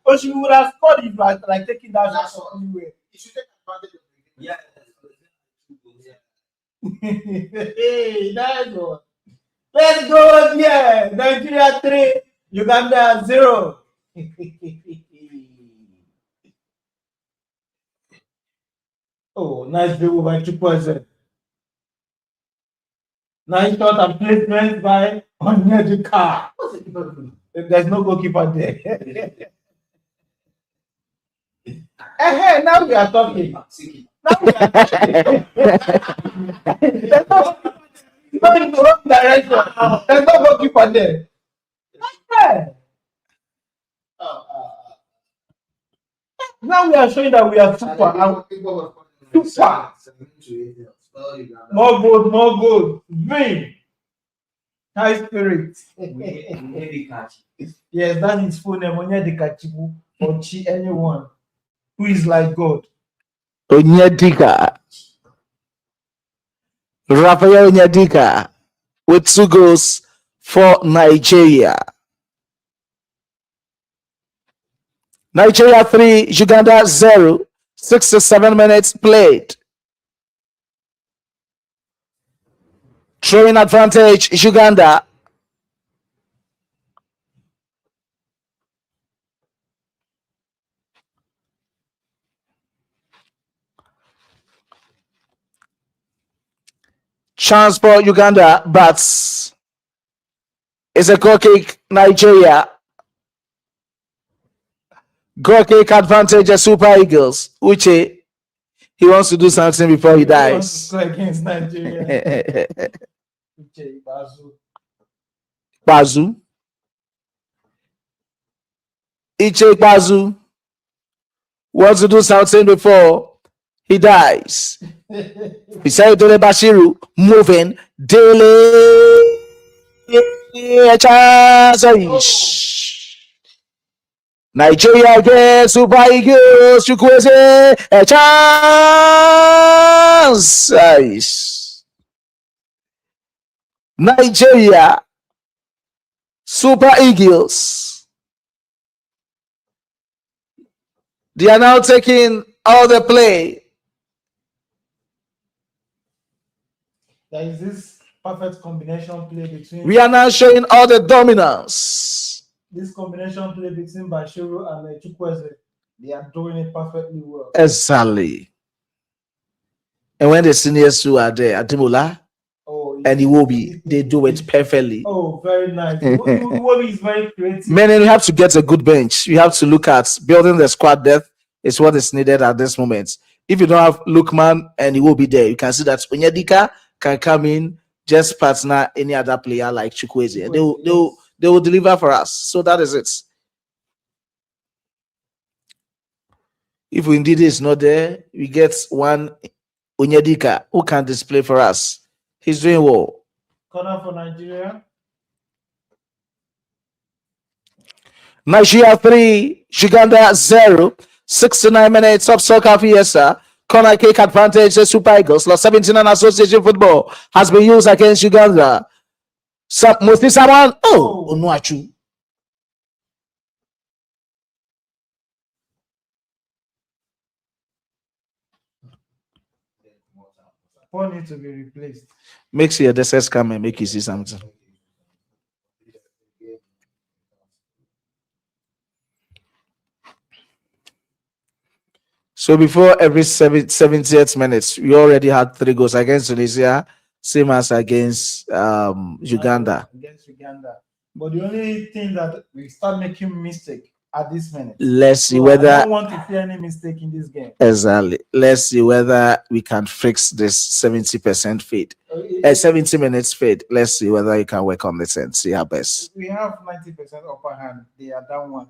But she would have scored if like taking that shot anyway. You should take advantage of it. Yeah. Hey, nice one. Let's go, yeah. Nigeria 3, Uganda 0. Oh, nice dribble by Chukwueze. Nice shot and placement by Onyedika. There's no goalkeeper there. Now we are talking. Now we are talking. There's no in the wrong direction. There's no goalkeeper there. Now we are showing that we are super. Super. More gold, more gold. Win. High spirit. Yes, that is full name. Onyedika or Chi, anyone who is like God. Onyedika. Rafael Onyedika with 2 goals for Nigeria. Nigeria 3, Uganda 0. 67 minutes played. Throwing advantage, Uganda. Chance for Uganda, but it's a goal kick, Nigeria. Goal kick advantage, the Super Eagles. Uche, he wants to do something before he dies. Against Nigeria. Bazu. Iche Bazu wants to do something before he dies. Beside Dele Bashiru, moving. Dele. Nigeria again, Super Eagles, Chukwueze, a chance. Nigeria, Super Eagles. They are now taking all the play. There is this perfect combination play between. We are now showing all the dominance. This combination play between Bashiru and Chukwueze, they are doing it perfectly well. Exactly. And when the seniors who are there, Adimola and Iwobi, they do it perfectly. Oh, very nice. Iwobi is very creative. Man, you have to get a good bench. You have to look at building the squad depth. Is what is needed at this moment. If you don't have Lookman and Iwobi there, you can see that Onyedika can come in, just partner any other player like Chukwueze. They will deliver for us. So that is it. If indeed is not there, we get one Onyedika who can display for us. He's doing well. Corner for Nigeria. Nigeria 3, Uganda 0. 69 minutes of soccer fiesta. Corner kick advantage. The Super Eagles. Lost 17 on association football has been used against Uganda. Mostly someone. Oh, Onuachu. Paul needs to be replaced. Make sure the SS come and make you see something. So before every 70th minutes, we already had 3 goals against Tunisia, same as against Uganda. Against Uganda. But the only thing that we start making mistake at this minute. Let's see whether I don't want to see any mistake in this game. Exactly. Let's see whether we can fix this 70% fade. 70 minutes fade. Let's see whether you can work on this and see our best. We have 90% upper hand. They are down 1.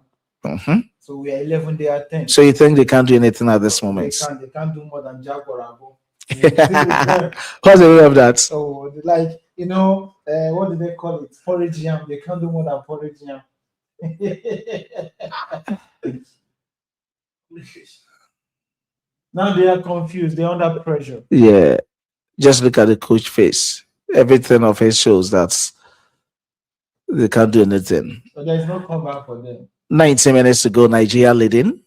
So we are 11, they are 10. So you think they can't do anything at this They moment? can't do more than Jack or Abu. What's the way of that? So like what do they call it? Porridge yam. They can't do more than porridge yam. Now they are confused. They're under pressure. Yeah. Just look at the coach face. Everything of his shows that they can't do anything. So there's no comeback for them. 90 minutes to go, Nigeria leading.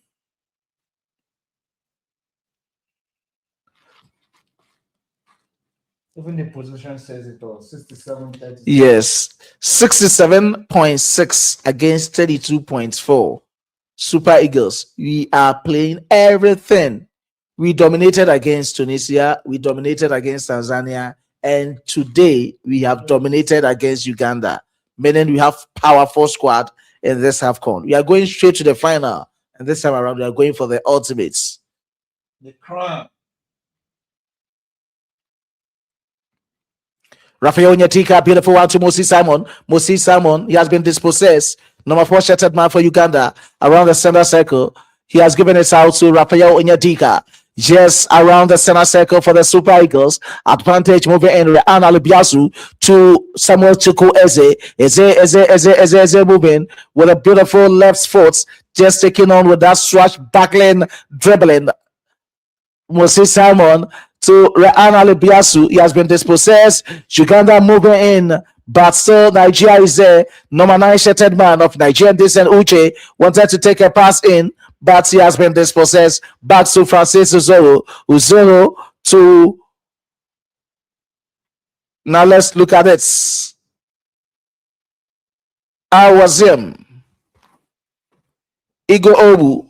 Even the position says it all. 67-30. Yes. 67.6 against 32.4. Super Eagles. We are playing everything. We dominated against Tunisia. We dominated against Tanzania. And today we have dominated against Uganda. Meaning we have powerful squad in this Afcon. We are going straight to the final. And this time around, we are going for the ultimates. The crown. Raphael Nyatika, beautiful one to Moses Simon. Moses Simon, he has been dispossessed. Number 4 shattered man for Uganda around the center circle. He has given it out to Raphael Nyatika. Yes, around the center circle for the Super Eagles. Advantage moving in Rehan Alibiasu to Samuel Chuku Eze. Eze moving with a beautiful left foot. Just taking on with that swashbuckling dribbling. Moses Simon to Rehan Alibiasu. He has been dispossessed. Uganda moving in, but still Nigeria is there. Number 9 shattered man of Nigerian descent, Uche, wanted to take a pass in, but he has been dispossessed. Back to Francis Uzoro. Uzoro to... Now let's look at it. Awazim. Igo Obu.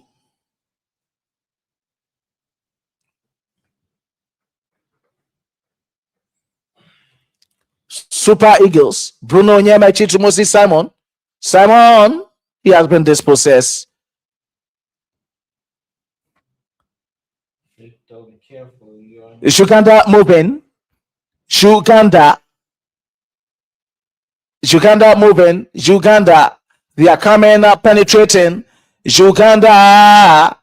Super Eagles. Bruno Nyemechi to Moses Simon. Simon, he has been dispossessed. Be careful. Uganda moving. Uganda moving. Uganda. They are coming up, penetrating. Uganda.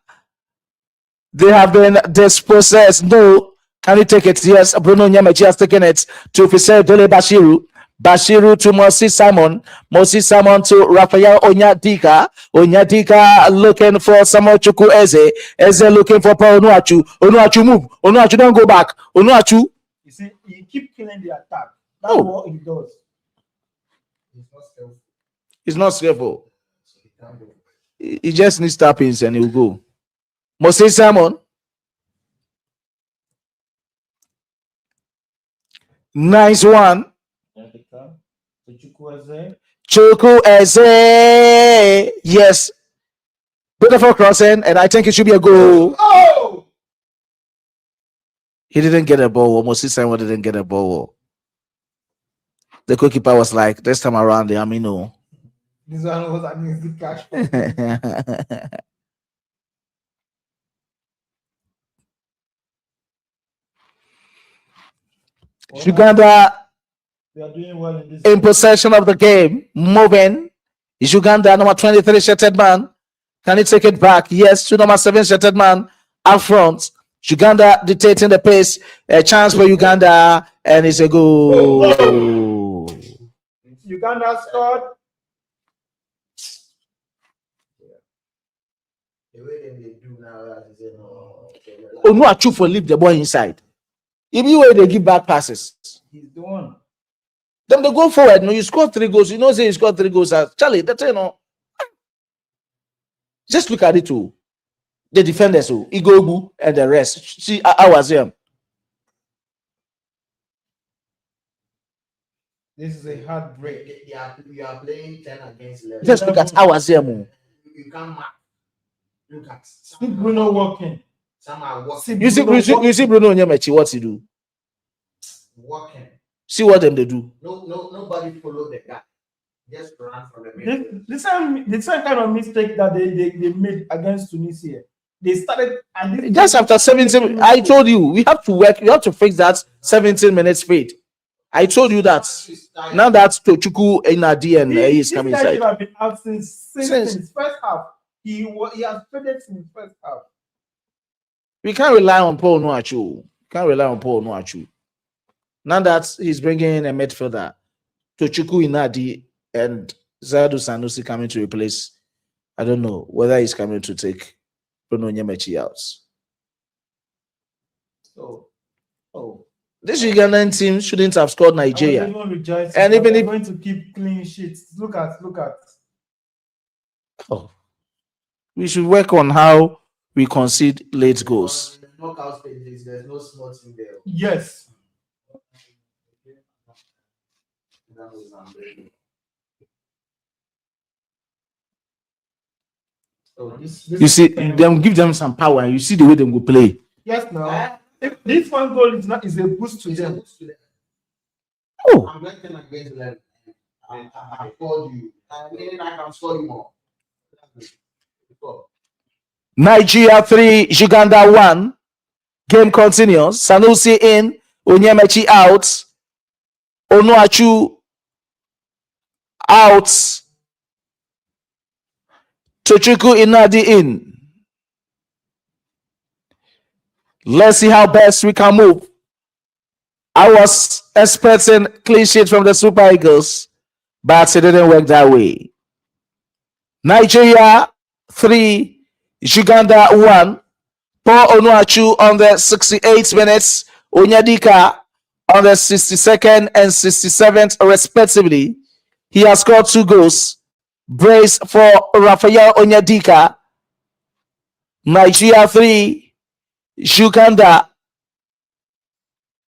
They have been dispossessed. No. Can you take it? Yes, Bruno Nyamechi has taken it to Fisher Dele Bashiru. Bashiru to Moses Simon. Moses Simon to Raphael Onyadika. Onyadika looking for Samuel Chuku Eze. Eze looking for Paul Onuachu. Onuachu move. Onuachu don't go back. Onuachu. You see, he keep killing the attack. That's what he does. He's not skillful. He just needs tappings and he'll go. Moses Simon. Nice one. Chuku Eze. Yes. Beautiful crossing, and I think it should be a goal. Oh! He didn't get a ball. Moses Simon didn't get a ball. The goalkeeper was like, this time around, the Amino. This one was an easy catch. Uganda They are doing well in this. in possession of the game, moving. Uganda, number 23 shattered man. Can he take it back? Yes, to number 7 shattered man up front. Uganda dictating the pace. A chance for Uganda, and it's a goal. Uganda scored. The way they do now, Onuachu for leave the ball inside. If you way they give back passes, He's the one. then they go forward. No, you score 3 goals. You know, say you score 3 goals. Charlie, that's just look at it too. The defenders, Igobu and the rest. See, I was here. This is a heartbreak. You are playing 10 against 11. Just look at our here. You can't mark. Look at See Bruno walking. some are walking. You see Bruno Onyemechi, what he do? Walking. See what them they do. Nobody follow the guy. Just run from the middle. The same kind of mistake that they made against Tunisia. They started and Just after 17, I told you we have to work. You have to fix that 17 minutes speed. I told you that. Now that Tochuku Inadi and he is coming This guy inside. should have been out since Since- first half. He has faded in the first half. We can't rely on Paul Nuachu. Can't rely on Paul Nuachu. Now that he's bringing in a midfielder, Tochukwu Inadi and Zadu Sanusi coming to replace. I don't know whether he's coming to take Bruno Nyemechi out. This Ugandan team shouldn't have scored Nigeria. And even if going to keep clean sheets, look at. Oh, we should work on how we concede late goals. Knockout stages, there's no slots in there. Yes. You see, them give them some power, and you see the way they will play. Yes, now. If this one goal is a boost to them. Oh, I'm not going to them. I called you. I can score you more. Nigeria 3, Uganda 1. Game continues. Sanusi in, Onyemaechi out, Onuachu out, Tochukwu Inadi in. Let's see how best we can move. I was expecting clean sheet from the Super Eagles, but it didn't work that way. Nigeria 3, Uganda 1. Paul Onuachu on the 68th minutes, Onyedika on the 62nd and 67th respectively. He has scored 2 goals. Brace for Raphael Onyedika. Nigeria 3, Uganda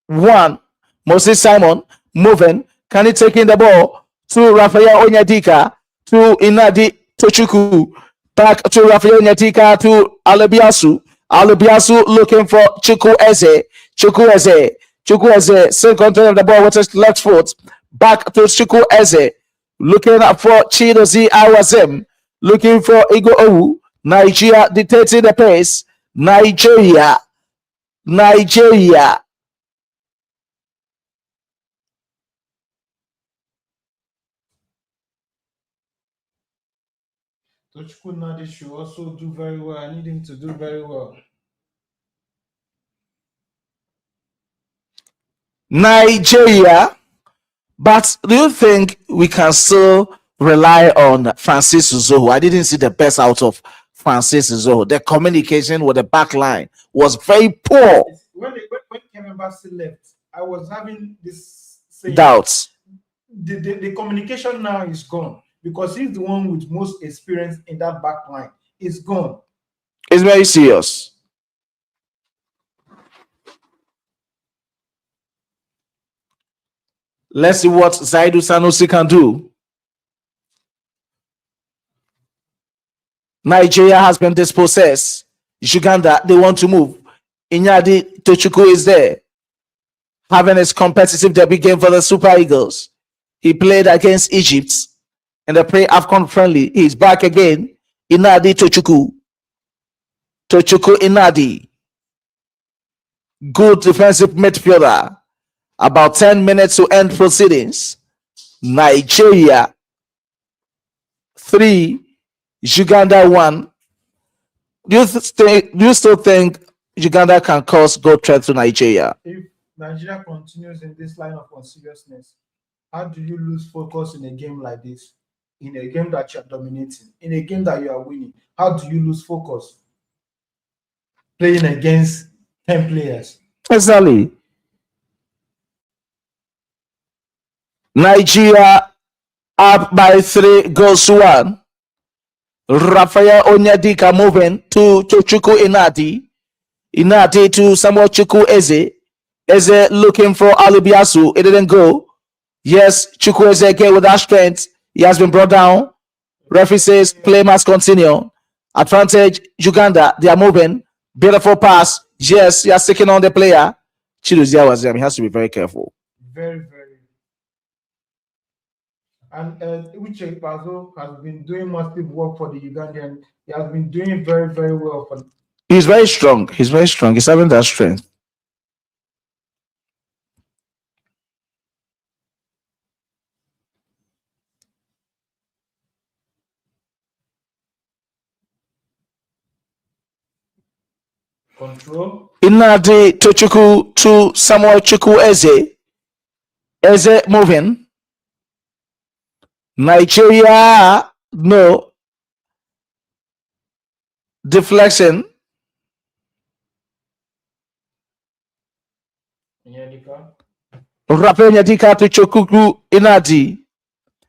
1. Moses Simon moving. Can he take in the ball to Raphael Onyedika, to Inadi Tochukwu, back to Raphael Onyedika, to Alebiasu. Alebiasu looking for Chukwueze. Chukwueze still control of the ball with his left foot. Back to Chukwueze. Looking for Chidozie Awazim. Looking for Igo Owu. Nigeria dictating the pace. Nigeria. Tochukwu Nadi should also do very well. I need him to do very well. Nigeria. But do you think we can still rely on Francis Uzoho? I didn't see the best out of Francis Uzoho. The communication with the back line was very poor. When Kevin Bassey left, I was having this doubts. The communication now is gone because he's the one with most experience in that back line. It's gone. It's very serious. Let's see what Zaidu Sanusi can do. Nigeria has been dispossessed. Uganda, they want to move. Inyadi Tochukwu is there, having his competitive debut game for the Super Eagles. He played against Egypt in the pre-Afcon friendly. He's back again. Inadi Tochukwu. Inadi. Good defensive midfielder. About 10 minutes to end proceedings. Nigeria 3, Uganda 1. Do you still think Uganda can cause goal threat to Nigeria? If Nigeria continues in this line of unseriousness, how do you lose focus in a game like this? In a game that you're dominating, in a game that you are winning, how do you lose focus? Playing against 10 players. Exactly. Nigeria up by 3 goals to 1. Raphael Onyedika moving to Tochukwu Inadi. Inadi to Samuel Chukwueze. Eze looking for Alebiasu. It didn't go. Yes, Chukwueze again with that strength. He has been brought down. Referee says play must continue. Advantage Uganda. They are moving. Beautiful pass. Yes, he has taken on the player. Chidozie Awazim. He has to be very careful. Very. And Uche Bazo has been doing massive work for the Ugandan. He has been doing very, very well for them. He's very strong. He's having that strength. Control. Inadi Tochuku to Samuel Chuku Eze. Eze moving. Nigeria, no. Deflection. Onyedika. Rafael Nyadika to Chokuku Inadi.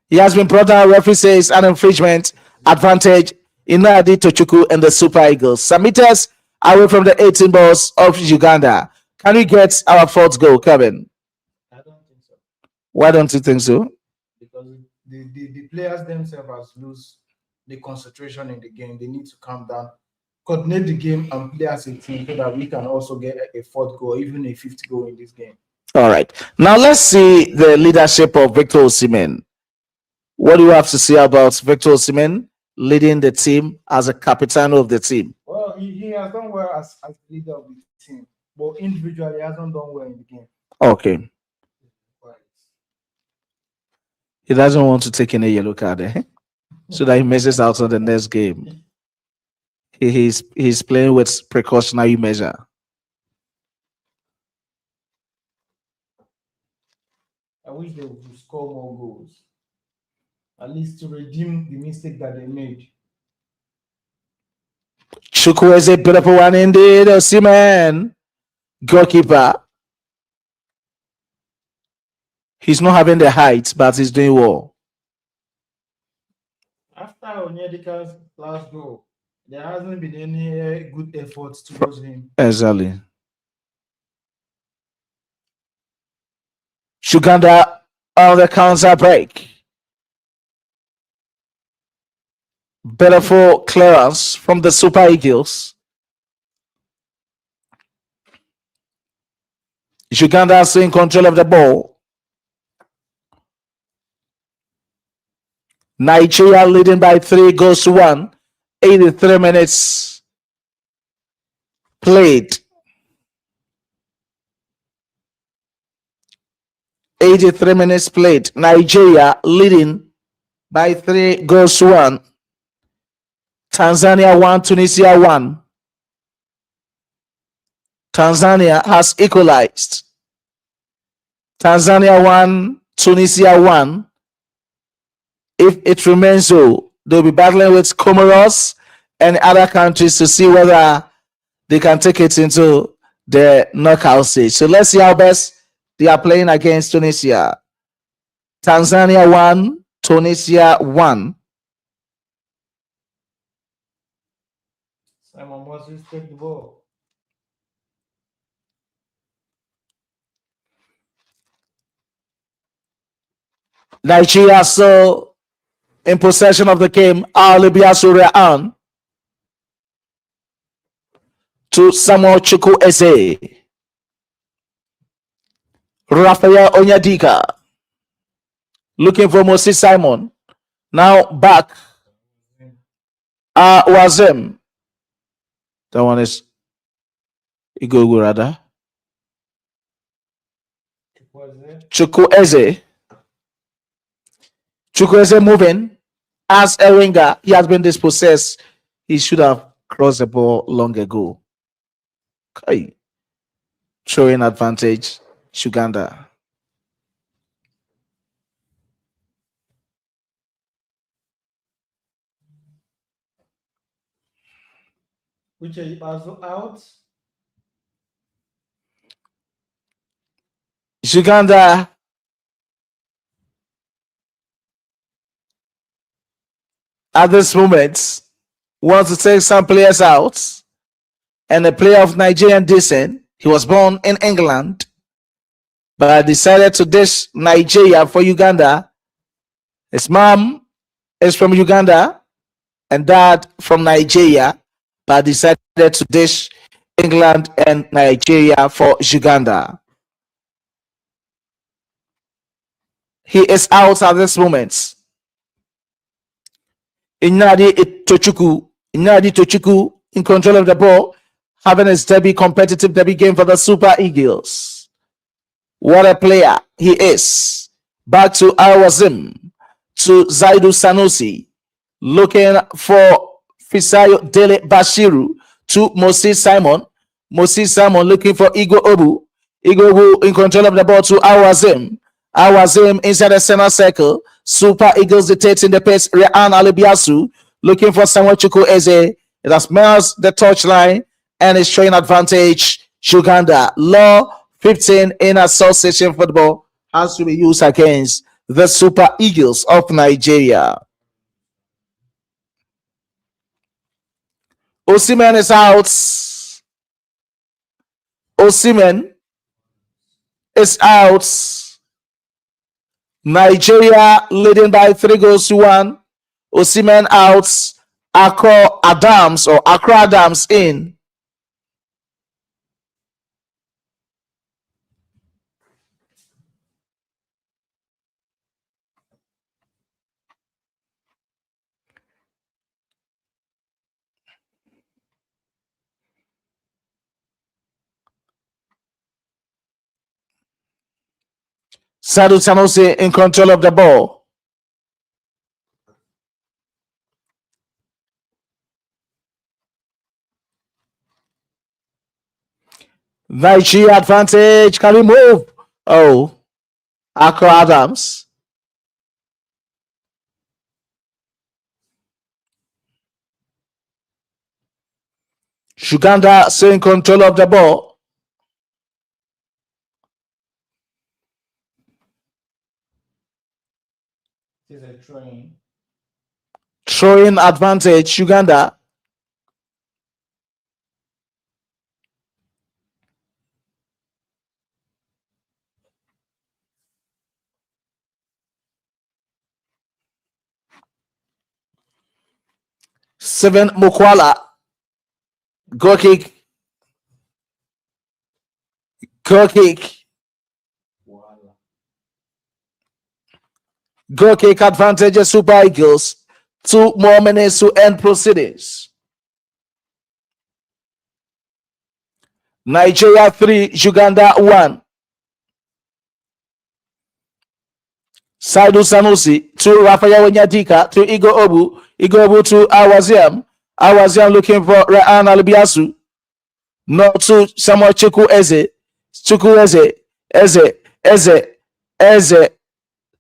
He has been brought down. Referee says an infringement. Advantage. Inadi Tochuku and the Super Eagles. Some meters away from the 18 balls of Uganda. Can we get our fourth goal, Kevin? I don't think so. Why don't you think so? Because the players themselves lose the concentration in the game. They need to calm down, coordinate the game, and play as a team so that we can also get a fourth goal, even a fifth goal in this game. All right. Now let's see the leadership of Victor Osimhen. What do you have to say about Victor Osimhen leading the team as a captain of the team? Well, he has done well as leader of the team, but individually he hasn't done well in the game. Okay. He doesn't want to take any yellow card, so that he misses out on the next game. He's playing with precautionary measure. I wish they would score more goals, at least to redeem the mistake that they made. Chukwueze, beautiful one indeed. Osimhen, goalkeeper. He's not having the height, but he's doing well. After Onyedika's last goal, there hasn't been any good efforts towards him. Exactly. Uganda on the counter break. Beautiful clearance from the Super Eagles. Uganda still in control of the ball. Nigeria leading by 3 goals to 1. 83 minutes played. 83 minutes played. Nigeria leading by 3 goals to 1. Tanzania 1, Tunisia 1. Tanzania has equalized. Tanzania 1, Tunisia 1. If it remains so, they'll be battling with Comoros and other countries to see whether they can take it into the knockout stage. So let's see how best they are playing against Tunisia. Tanzania 1, Tunisia 1. Simon Moses take the ball. Nigeria so in possession of the game. Libya Surya to Samuel Chuku Eze. Rafael Onyedika looking for Moses Simon. Now back. Wazem. That one is Igogo rather. Chuku Eze. Chuku Eze moving as a winger. He has been dispossessed. He should have crossed the ball long ago. Okay. Showing advantage, Uganda. Which is also out. Uganda at this moment wants to take some players out. And a player of Nigerian descent, he was born in England, but decided to dish Nigeria for Uganda. His mom is from Uganda and dad from Nigeria, but decided to dish England and Nigeria for Uganda. He is out at this moment. Inadi Tochuku in control of the ball, having his competitive debut game for the Super Eagles. What a player he is. Back to Awazim, to Zaidu Sanusi, looking for Fisayo Dele Bashiru, to Moses Simon. Moses Simon looking for Igor Obu. Igor Obu in control of the ball to Awazim. Awazim inside the center circle. Super Eagles dictating the pace. Rehan Alibiasu looking for Samuel Chuku Eze. It has smells the touchline and is showing advantage. Uganda. Law 15 in association football has to be used against the Super Eagles of Nigeria. Osimhen is out. Osimhen is out. Nigeria leading by 3-1. Osimhen out. Accra Adams in. Sadu Sanusi in control of the ball. Nigeria advantage. Can we move? Oh, Accra Adams. Uganda still in control of the ball. It is a throwing. Throwing advantage, Uganda. Seven Mukwala. Goal kick. Goal kick. Goal kick advantage, Super Eagles. 2 more minutes to end proceedings. Nigeria 3, Uganda 1. Saidu Sanusi to Rafael Onyadika to Igor Obu. Igor Obu to Awaziam. Awaziam looking for Rehan Alibiasu. No to Samuel Chuku Eze. Chuku Eze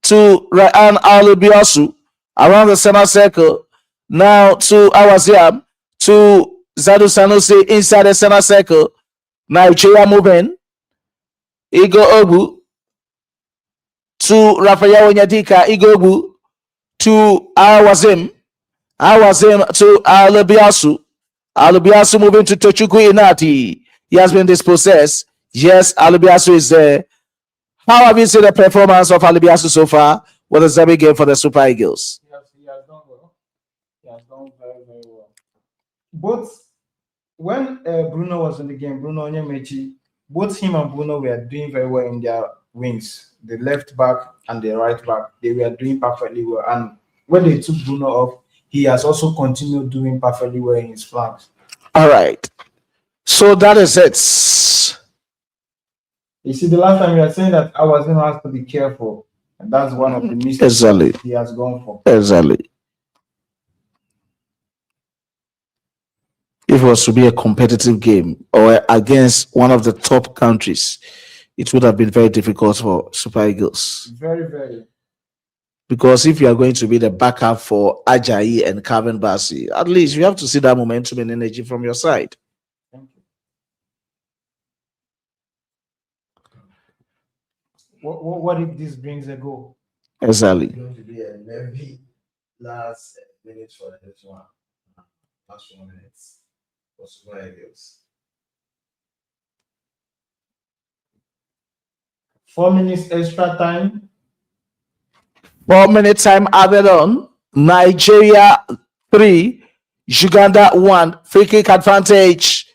to Rehan Alibiasu. Around the center circle. Now to Awaziam. To Saidu Sanusi inside the center circle. Nigeria moving. Igor Obu to Rafael Onyadika. Igor Obu to Awazim. Awazim to Alibiasu. Alibiasu moving to Tochukwu Inati. He has been dispossessed. Yes, Alibiasu is there. How have you seen the performance of Alibiasu so far with the Zambia game for the Super Eagles? He has done well. He has done very, very well. Both when Bruno was in the game, Bruno Onyemechi, both him and Bruno were doing very well in their wings. The left back and the right back, they were doing perfectly well. And when they took Bruno off, he has also continued doing perfectly well in his flanks. All right. So that is it. You see, the last time we were saying that I was going to have to be careful. And that's one of the mistakes Exactly. he has gone for. Exactly. If it was to be a competitive game or against one of the top countries, it would have been very difficult for Super Eagles. Very, very. Because if you are going to be the backup for Ajayi and Calvin Bassey, at least you have to see that momentum and energy from your side. Thank you. What if this brings a goal? Exactly. It's going to be a very last minute for this one. Last 1 minute for Super Eagles. 4 minutes extra time. 4 minute time added on. Nigeria 3, Uganda 1. Free kick advantage.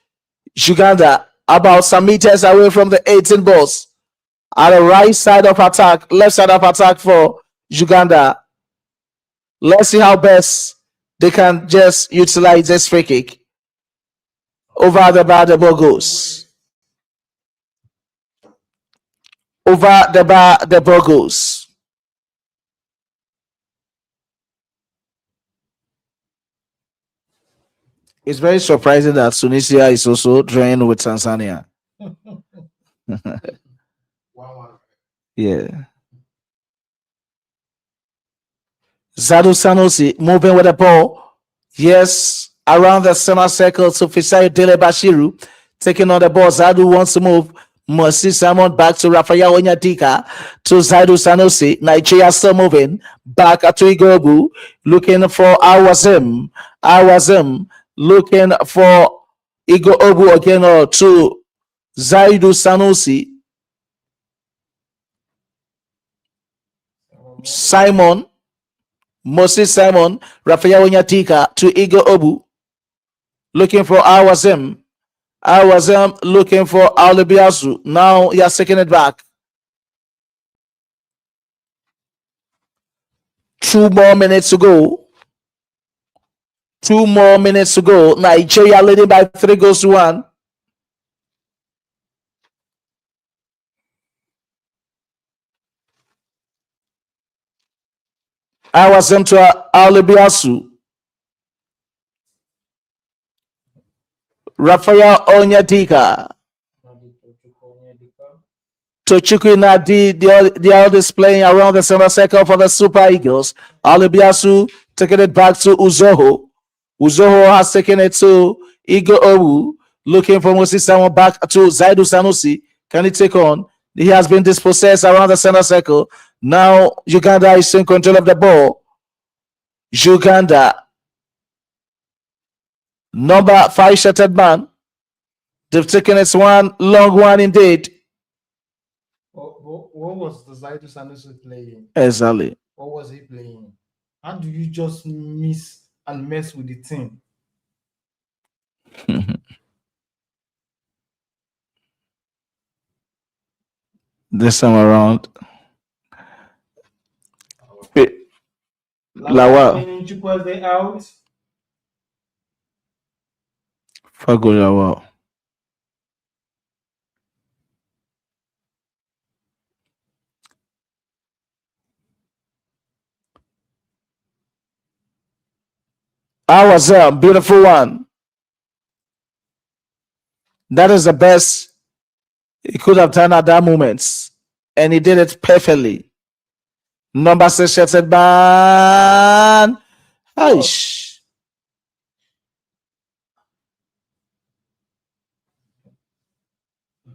Uganda about some meters away from the 18 balls. At the right side of attack, left side of attack for Uganda. Let's see how best they can just utilize this free kick. Over the bar, the ball goes. Over the bar, the ball goes. It's very surprising that Tunisia is also drawing with Tanzania. 1-1. Yeah. Zadu Sanusi moving with the ball. Yes, around the center circle to Fisai Dele Bashiru. Taking on the ball. Zadu wants to move. Mercy Simon back to Rafael Onyadika to Zaidu Sanusi. Nigeria still moving. Back to Igobu. Looking for Awazim. Awazim looking for Igobu again to Zaidu Sanusi. Simon. Moses Simon, Rafael Onyatika to Igo Obu, looking for Awazim. Awazim looking for Alibiasu. Now you're taking it back. 2 more minutes to go. 2 more minutes to go. Nigeria leading by 3 goals to 1. Awazim to Alibiasu. Rafael Onyatika. Tochukwu Nadi, they are displaying around the center circle for the Super Eagles. Alibiasu taking it back to Uzoho. Uzoho has taken it to Igo Owu, looking for Moses Simon back to Zaidu Sanusi. Can he take on? He has been dispossessed around the center circle. Now Uganda is in control of the ball. Uganda, number 5 shirted man. They've taken it one long one indeed. What was the Zaidu Sanusi playing? Exactly. What was he playing? How do you just miss and mess with the team? This time around, Lawal Chukwueze out. Fago Lawal. I was a beautiful one. That is the best he could have done at that moment, and he did it perfectly. Number 6 shirted man. Aish.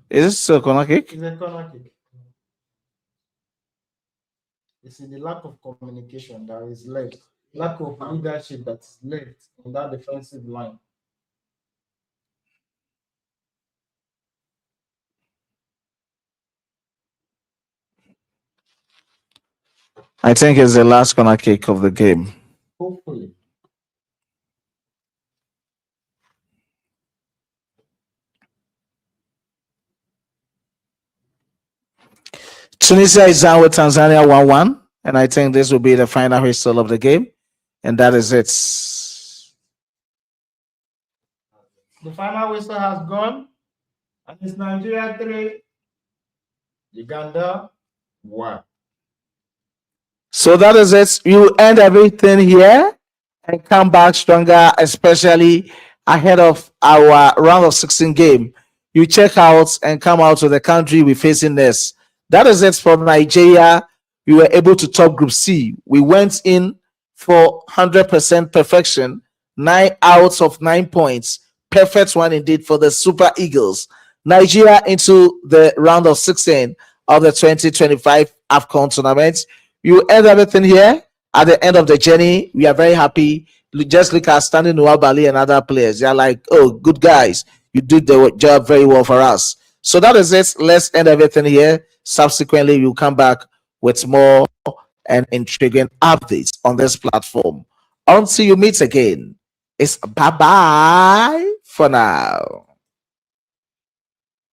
Is this a corner kick? It's a corner kick. You see the lack of communication that is left, lack of leadership that is left in that defensive line. I think it's the last corner kick of the game. Hopefully. Tunisia is down with Tanzania 1-1, and I think this will be the final whistle of the game, and that is it. The final whistle has gone, and it's Nigeria 3, Uganda 1. So that is it. You end everything here and come back stronger, especially ahead of our round of 16 game. You check out and come out to the country we're facing this. That is it for Nigeria. We were able to top Group C. We went in for 100% perfection, 9 out of 9 points. Perfect one indeed for the Super Eagles. Nigeria into the round of 16 of the 2025 Afcon tournament. You end everything here. At the end of the journey, we are very happy. Just look at Standing Nwabali and other players. They are like, oh, good guys. You did the job very well for us. So that is it. Let's end everything here. Subsequently, we'll come back with more and intriguing updates on this platform. Until you meet again, it's bye-bye for now.